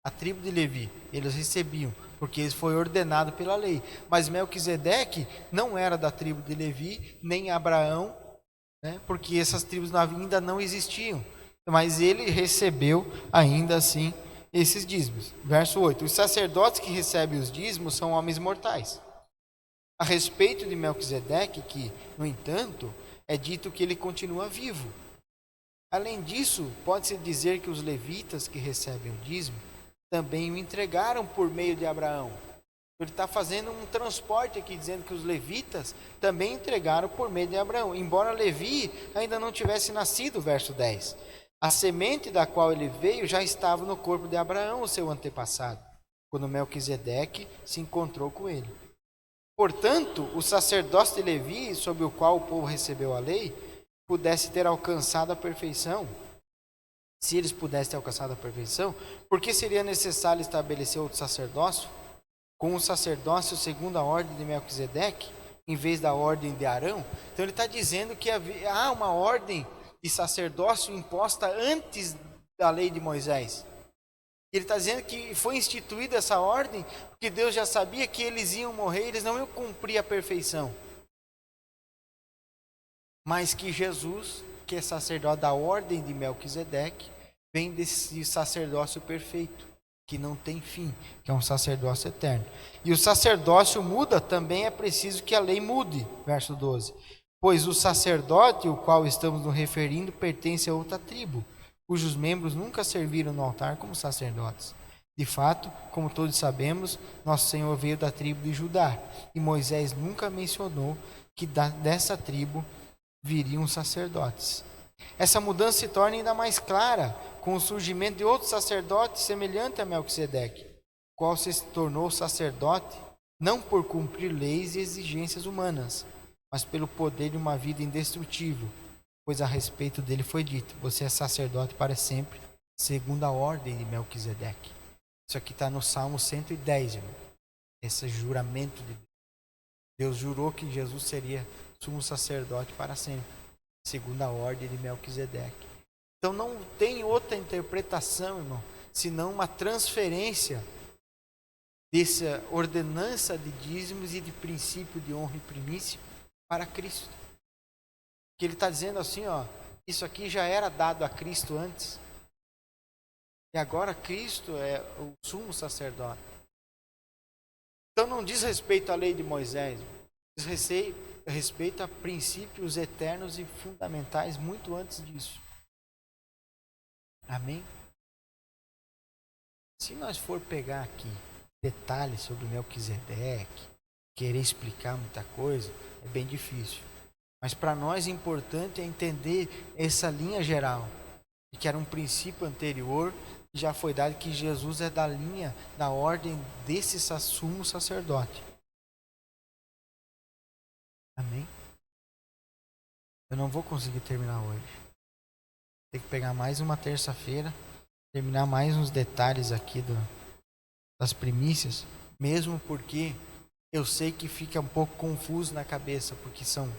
a tribo de Levi. Eles recebiam, porque ele foi ordenado pela lei. Mas Melquisedeque não era da tribo de Levi, nem Abraão, né, porque essas tribos ainda não existiam. Mas ele recebeu ainda assim esses dízimos. Verso 8. Os sacerdotes que recebem os dízimos são homens mortais. A respeito de Melquisedeque, que, no entanto, é dito que ele continua vivo. Além disso, pode-se dizer que os levitas que recebem o dízimo também o entregaram por meio de Abraão. Ele está fazendo um transporte aqui, dizendo que os levitas também entregaram por meio de Abraão. Embora Levi ainda não tivesse nascido, verso 10. A semente da qual ele veio já estava no corpo de Abraão, o seu antepassado, quando Melquisedeque se encontrou com ele. Portanto, o sacerdócio de Levi, sobre o qual o povo recebeu a lei, pudesse ter alcançado a perfeição. Se eles pudessem ter alcançado a perfeição, por que seria necessário estabelecer outro sacerdócio? Com o sacerdócio segundo a ordem de Melquisedeque, em vez da ordem de Arão? Então ele está dizendo que há uma ordem de sacerdócio imposta antes da lei de Moisés. Ele está dizendo que foi instituída essa ordem porque Deus já sabia que eles iam morrer, eles não iam cumprir a perfeição. Mas que Jesus, que é sacerdote da ordem de Melquisedeque, vem desse sacerdócio perfeito, que não tem fim, que é um sacerdócio eterno. E o sacerdócio muda, também é preciso que a lei mude. Verso 12. Pois o sacerdote, o qual estamos nos referindo, pertence a outra tribo, cujos membros nunca serviram no altar como sacerdotes. De fato, como todos sabemos, nosso Senhor veio da tribo de Judá, e Moisés nunca mencionou que dessa tribo viriam sacerdotes. Essa mudança se torna ainda mais clara com o surgimento de outro sacerdote semelhante a Melquisedeque, qual se tornou sacerdote não por cumprir leis e exigências humanas, mas pelo poder de uma vida indestrutível, pois a respeito dele foi dito: você é sacerdote para sempre, segundo a ordem de Melquisedeque. Isso aqui está no Salmo 110, irmão. Esse juramento de Deus. Deus jurou que Jesus seria sumo sacerdote para sempre, segundo a ordem de Melquisedeque. Então não tem outra interpretação, irmão, senão uma transferência dessa ordenança de dízimos e de princípio de honra e primícia para Cristo. Que ele está dizendo assim, ó, isso aqui já era dado a Cristo antes, e agora Cristo é o sumo sacerdote. Então não diz respeito à lei de Moisés, diz respeito a princípios eternos e fundamentais muito antes disso. Amém? Se nós for pegar aqui detalhes sobre Melquisedeque, querer explicar muita coisa, é bem difícil. Mas para nós o importante é entender essa linha geral, que era um princípio anterior, que já foi dado, que Jesus é da linha, da ordem desse sumo sacerdote. Amém? Eu não vou conseguir terminar hoje. Tem que pegar mais uma terça-feira, terminar mais uns detalhes aqui das primícias, mesmo porque eu sei que fica um pouco confuso na cabeça, porque são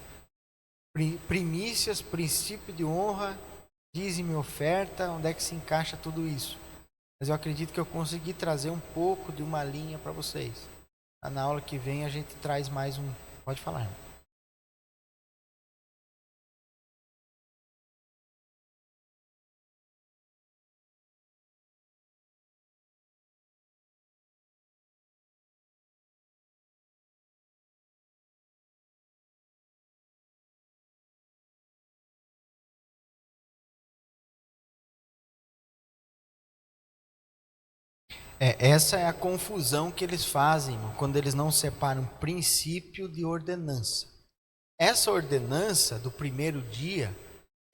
primícias, princípio de honra, dízimo e oferta, onde é que se encaixa tudo isso? Mas eu acredito que eu consegui trazer um pouco de uma linha para vocês. Na aula que vem a gente traz mais um. Pode falar. Essa é a confusão que eles fazem quando eles não separam princípio de ordenança. Essa ordenança do primeiro dia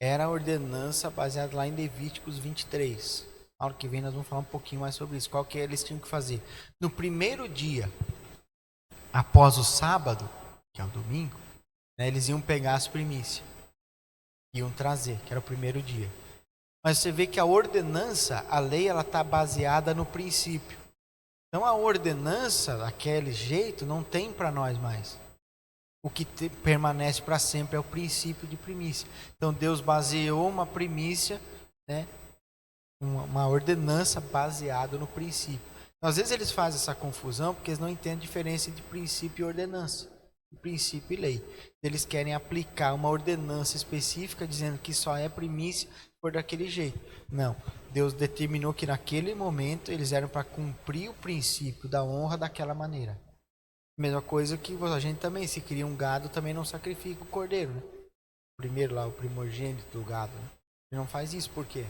era a ordenança baseada lá em Levíticos 23. Na hora que vem nós vamos falar um pouquinho mais sobre isso. Qual que eles tinham que fazer? No primeiro dia, após o sábado, que é o domingo, né, eles iam pegar as primícias. Iam trazer, que era o primeiro dia. Mas você vê que a ordenança, a lei, ela está baseada no princípio. Então a ordenança, daquele jeito, não tem para nós mais. O que permanece para sempre é o princípio de primícia. Então Deus baseou uma primícia, né, uma ordenança baseada no princípio. Então, às vezes eles fazem essa confusão porque eles não entendem a diferença entre princípio e ordenança. Princípio e lei. Eles querem aplicar uma ordenança específica dizendo que só é primícia por daquele jeito. Não. Deus determinou que naquele momento eles eram para cumprir o princípio da honra daquela maneira. Mesma coisa que a gente também, se cria um gado, também não sacrifica o cordeiro, né? Primeiro lá, o primogênito do gado, né? Ele não faz isso, por quê?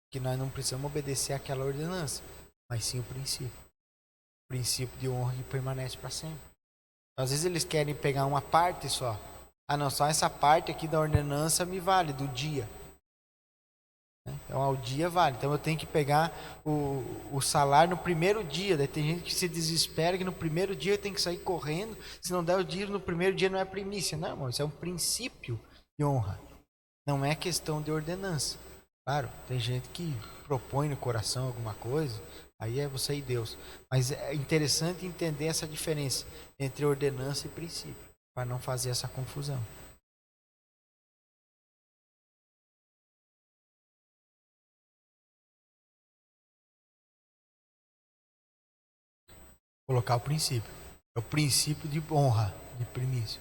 Porque nós não precisamos obedecer àquela ordenança, mas sim o princípio. O princípio de honra que permanece para sempre. Às vezes eles querem pegar uma parte só. Ah, não, só essa parte aqui da ordenança me vale, do dia. Então, ao dia vale. Então, eu tenho que pegar o salário no primeiro dia. Daí tem gente que se desespera que no primeiro dia tem que sair correndo. Se não der o dinheiro no primeiro dia, não é primícia. Não, irmão, isso é um princípio de honra. Não é questão de ordenança. Claro, tem gente que propõe no coração alguma coisa. Aí é você e Deus. Mas é interessante entender essa diferença entre ordenança e princípio, para não fazer essa confusão. Colocar o princípio. É o princípio de honra, de primícia.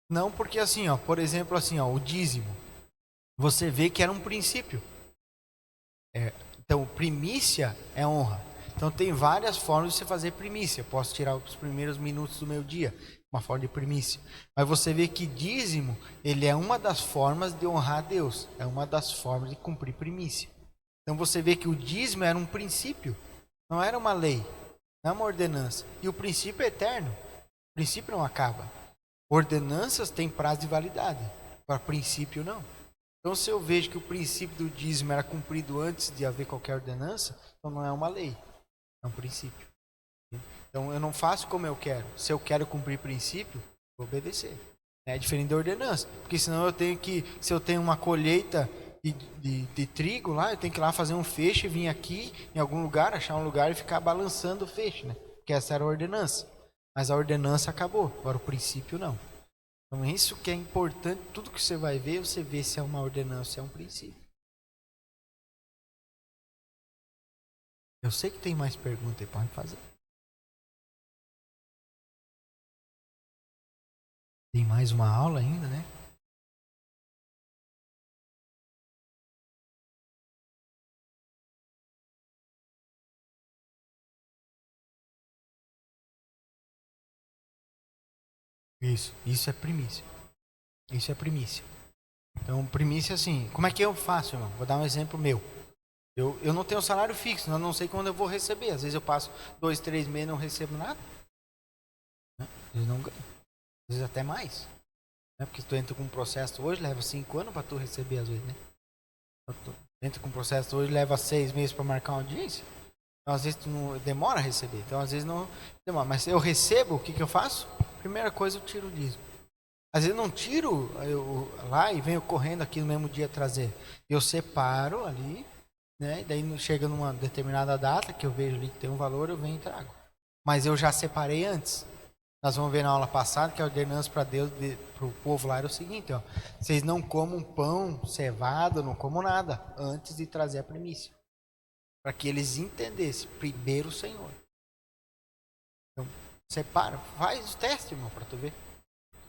Não porque assim, ó, por exemplo, assim, ó, o dízimo. Você vê que era um princípio. Então, primícia é honra. Então, tem várias formas de você fazer primícia. Posso tirar os primeiros minutos do meu dia, uma forma de primícia. Mas você vê que dízimo, ele é uma das formas de honrar a Deus. É uma das formas de cumprir primícia. Então, você vê que o dízimo era um princípio, não era uma lei, não é uma ordenança. E o princípio é eterno. O princípio não acaba. Ordenanças têm prazo de validade, para princípio não. Então, se eu vejo que o princípio do dízimo era cumprido antes de haver qualquer ordenança, então não é uma lei, é um princípio. Então, eu não faço como eu quero. Se eu quero cumprir princípio, vou obedecer. É diferente da ordenança, porque senão eu tenho que, se eu tenho uma colheita de trigo lá, eu tenho que ir lá fazer um feixe, vir aqui em algum lugar, achar um lugar e ficar balançando o feixe, né? Porque essa era a ordenança. Mas a ordenança acabou, agora o princípio não. Então isso que é importante, tudo que você vai ver, você vê se é uma ordenança, se é um princípio. Eu sei que tem mais perguntas aí, pode fazer. Tem mais uma aula ainda, né? Isso é primícia. Isso é primícia. Então, primícia assim, como é que eu faço, irmão? Vou dar um exemplo meu. Eu não tenho salário fixo, eu não sei quando eu vou receber. Às vezes eu passo 2, 3 meses e não recebo nada. Né? Às vezes não ganho. Às vezes até mais. Né? Porque tu entra com um processo hoje, leva 5 anos para tu receber às vezes, né? Tu entra com um processo hoje, leva 6 meses para marcar uma audiência. Então às vezes tu não demora a receber. Então às vezes não demora. Mas se eu recebo, o que eu faço? Primeira coisa, eu tiro o dízimo. Às vezes eu não tiro lá e venho correndo aqui no mesmo dia trazer. Eu separo ali, né? Daí chega numa determinada data que eu vejo ali que tem um valor, eu venho e trago. Mas eu já separei antes. Nós vamos ver na aula passada que a ordenança para Deus, para o povo lá era o seguinte, ó, vocês não comam pão cevado, não comam nada antes de trazer a primícia, para que eles entendessem primeiro o Senhor. Então separa, faz o teste, irmão, para tu ver.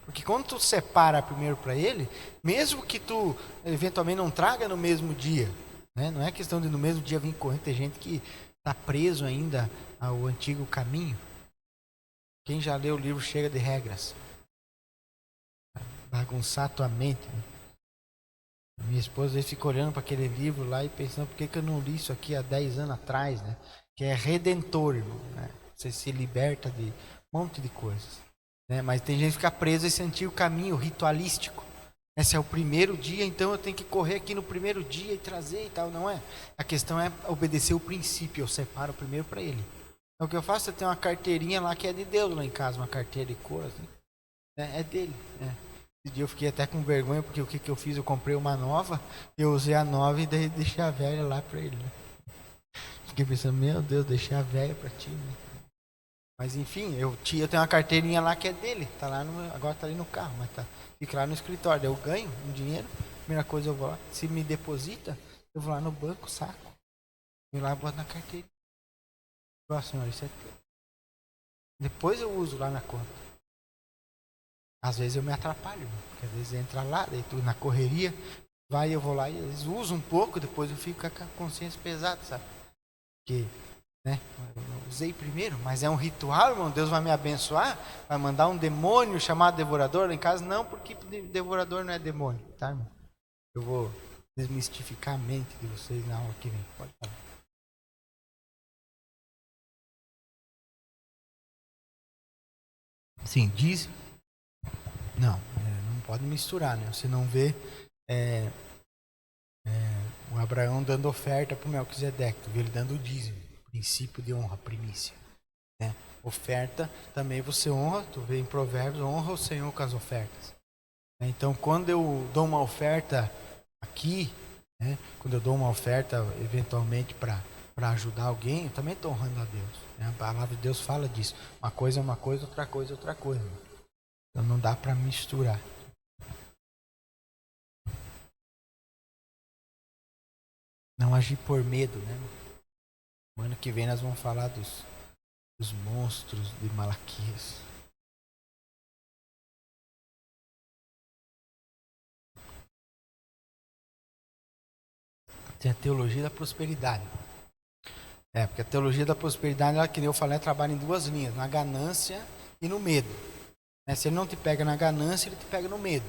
Porque quando tu separa primeiro para ele, mesmo que tu eventualmente não traga no mesmo dia, né? Não é questão de no mesmo dia vir correndo, tem gente que está preso ainda ao antigo caminho. Quem já leu o livro Chega de Regras? Bagunçar tua mente. Né? Minha esposa fica olhando para aquele livro lá e pensando por que eu não li isso aqui há 10 anos atrás, né? Que é redentor, irmão, né? Você se liberta de um monte de coisas. Né? Mas tem gente que fica preso a esse antigo caminho ritualístico. Esse é o primeiro dia, então eu tenho que correr aqui no primeiro dia e trazer e tal. Não é. A questão é obedecer o princípio. Eu separo primeiro para ele. Então o que eu faço? Eu tenho uma carteirinha lá que é de Deus lá em casa, uma carteira de cor, assim. É dele. Esse dia eu fiquei até com vergonha, porque o que eu fiz? Eu comprei uma nova, eu usei a nova e deixei a velha lá para ele. Né? Fiquei pensando, meu Deus, deixei a velha para ti. Né? Mas enfim, eu tenho uma carteirinha lá que é dele. Tá lá agora tá ali no carro, mas fica lá no escritório. Eu ganho um dinheiro, primeira coisa eu vou lá. Se me deposita, eu vou lá no banco, saco. Vou lá e boto na carteira. Fala, senhor, isso é teu. Depois eu uso lá na conta. Às vezes eu me atrapalho, porque às vezes entra lá, daí tu na correria, vai, eu vou lá e eles usam um pouco, depois eu fico com a consciência pesada, sabe? Porque, né, eu usei primeiro, mas é um ritual, irmão, Deus vai me abençoar, vai mandar um demônio chamado devorador lá em casa, não, porque devorador não é demônio, tá, irmão? Eu vou desmistificar a mente de vocês na aula que vem, pode falar. Sim, diz. Não pode misturar, né? Você não vê o Abraão dando oferta para o Melquisedeque, tu vê ele dando o dízimo, princípio de honra, primícia. Né? Oferta também você honra, tu vê em Provérbios, honra o Senhor com as ofertas. Então, quando eu dou uma oferta aqui, né? Quando eu dou uma oferta eventualmente para ajudar alguém, eu também estou honrando a Deus. Né? A palavra de Deus fala disso. Uma coisa é uma coisa, outra coisa é outra coisa. Então não dá para misturar. Não agir por medo, né? O ano que vem nós vamos falar dos monstros de Malaquias. Tem a teologia da prosperidade. Porque a teologia da prosperidade, ela, que eu falei, trabalha em duas linhas, na ganância e no medo. Se ele não te pega na ganância, ele te pega no medo.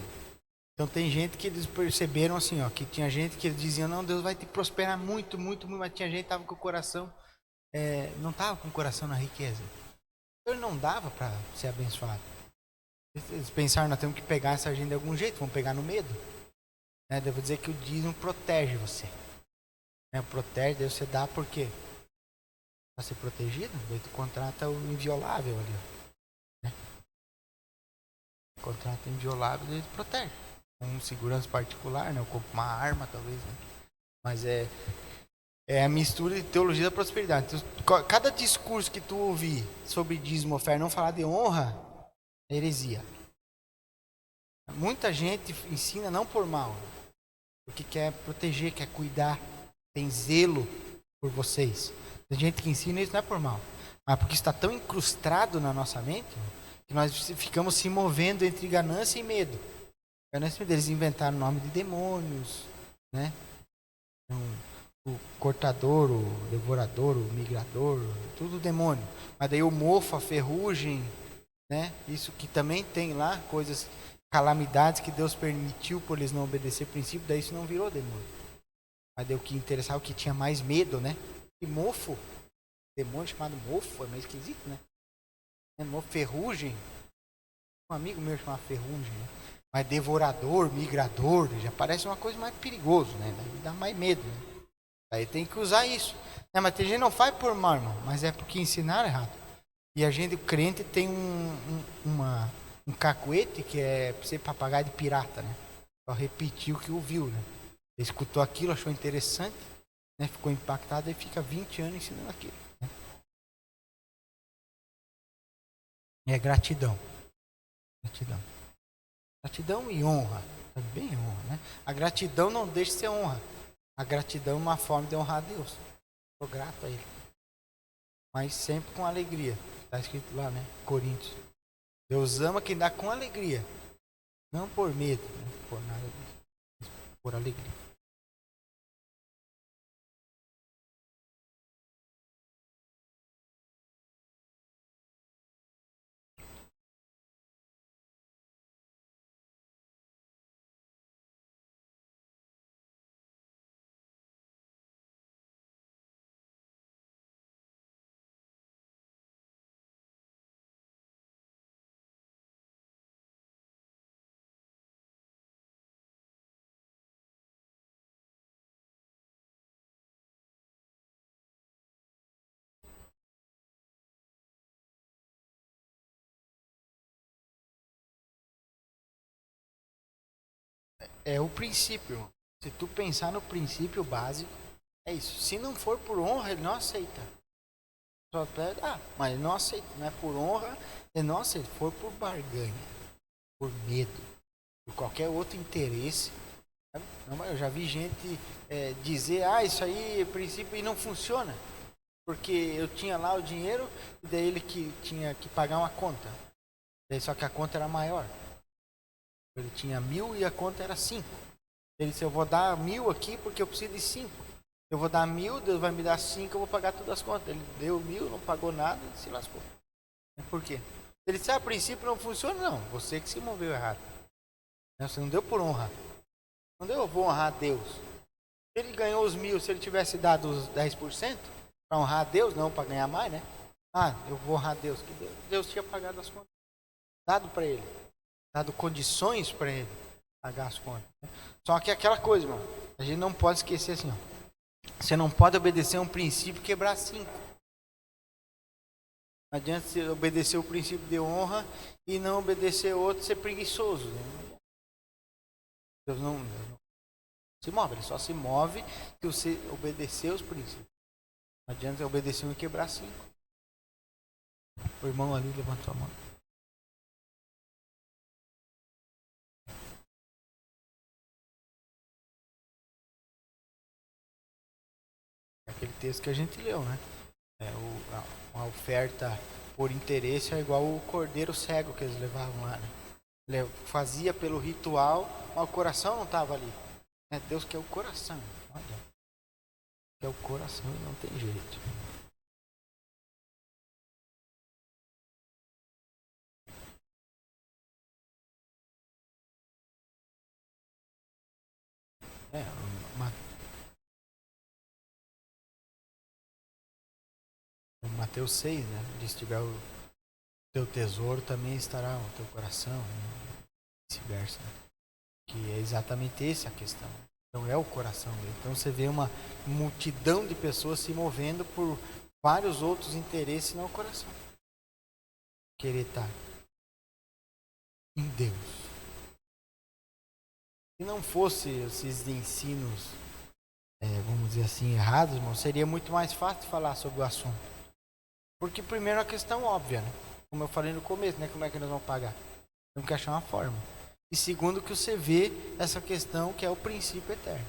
Então tem gente que eles perceberam assim, ó, que tinha gente que dizia, não, Deus vai te prosperar muito, muito, muito, mas tinha gente que estava com o coração, não estava com o coração na riqueza. Então ele não dava para ser abençoado. Eles pensaram, nós temos que pegar essa gente de algum jeito, vamos pegar no medo. Devo dizer que o dízimo protege você. Protege, Deus você dá por quê? Para ser protegido, daí tu contrata o inviolável ali. Né? Contrato inviolável, ele protege. Com segurança particular, né? Ou com uma arma, talvez. Né? Mas é a mistura de teologia da prosperidade. Então, cada discurso que tu ouvir sobre dízimo, oferta, não falar de honra, é heresia. Muita gente ensina não por mal, porque quer proteger, quer cuidar, tem zelo por vocês. Tem gente que ensina isso não é por mal, mas porque está tão incrustado na nossa mente que nós ficamos se movendo entre ganância e medo. Ganância e medo. Eles inventaram o nome de demônios, né? Então, o cortador, o devorador, o migrador, tudo demônio. Mas daí o mofo, a ferrugem, né? Isso que também tem lá, coisas, calamidades que Deus permitiu por eles não obedecer princípio, daí isso não virou demônio. Mas daí o que interessava, o que tinha mais medo, né? E mofo, demônio chamado mofo, é meio esquisito, né? Mofo, ferrugem, um amigo meu chamava ferrugem, né? Mas devorador, migrador, já parece uma coisa mais perigosa, né? Daí dá mais medo, né? Aí tem que usar isso. Mas tem gente que não faz por mal, irmão, mas é porque ensinaram errado. E a gente, o crente, tem um cacuete que é ser papagaio de pirata, né? Só repetir o que ouviu, né? Ele escutou aquilo, achou interessante, né? Ficou impactado e fica 20 anos ensinando aquilo. Né? É gratidão. Gratidão e honra. Também honra, né? A gratidão não deixa de ser honra. A gratidão é uma forma de honrar a Deus. Sou grato a Ele. Mas sempre com alegria. Está escrito lá, né? Coríntios. Deus ama quem dá com alegria. Não por medo, né? Por nada disso. Por alegria. É o princípio, irmão. Se tu pensar no princípio básico, é isso. Se não for por honra, ele não aceita. Só pede, mas ele não aceita. Não é por honra, ele não aceita. Se for por barganha, por medo, por qualquer outro interesse. Eu já vi gente dizer, isso aí é princípio e não funciona. Porque eu tinha lá o dinheiro e daí ele que tinha que pagar uma conta. Daí só que a conta era maior. Ele tinha 1.000 e a conta era 5. Ele disse, eu vou dar 1.000 aqui porque eu preciso de 5. Eu vou dar 1.000, Deus vai me dar 5, eu vou pagar todas as contas. Ele deu 1.000, não pagou nada e se lascou. Por quê? Ele disse, a princípio não funciona, não. Você que se moveu errado. Você não deu por honra. Não deu, eu vou honrar a Deus. Se ele ganhou os 1.000, se ele tivesse dado os 10%, para honrar a Deus, não para ganhar mais, né? Eu vou honrar a Deus. Que Deus tinha pagado as contas. Dado para ele. dado condições para ele pagar as contas. Só que aquela coisa, irmão, a gente não pode esquecer assim, ó. Você não pode obedecer a um princípio e quebrar 5. Não adianta você obedecer o princípio de honra e não obedecer outro, ser preguiçoso. Né? Deus não se move, ele só se move se você obedecer os princípios. Não adianta obedecer um e quebrar 5. O irmão ali levantou a mão. Aquele texto que a gente leu, né? A oferta por interesse é igual o cordeiro cego que eles levavam lá, né? Fazia pelo ritual, mas o coração não estava ali. Deus quer o coração. Olha, quer o coração e não tem jeito. Mateus 6, né? Diz: tiver o teu tesouro, também estará o teu coração, né? Vice-versa, né? Que é exatamente essa a questão. Então é o coração dele. Então você vê uma multidão de pessoas se movendo por vários outros interesses, não o coração. Querer estar em Deus. Se não fosse esses ensinos, vamos dizer assim, errados, irmão, seria muito mais fácil falar sobre o assunto. Porque primeiro a questão óbvia, né? Como eu falei no começo, né? Como é que nós vamos pagar? Temos que achar uma forma. E segundo, que você vê essa questão que é o princípio eterno.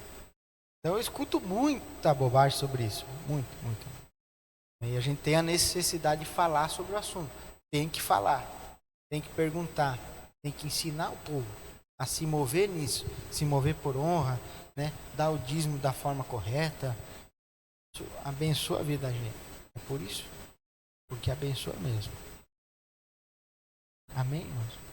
Então eu escuto muita bobagem sobre isso. Muito, muito. E a gente tem a necessidade de falar sobre o assunto. Tem que falar. Tem que perguntar. Tem que ensinar o povo a se mover nisso. Se mover por honra, né? Dar o dízimo da forma correta. Isso abençoa a vida da gente. É por isso. Porque abençoa mesmo. Amém, irmãos?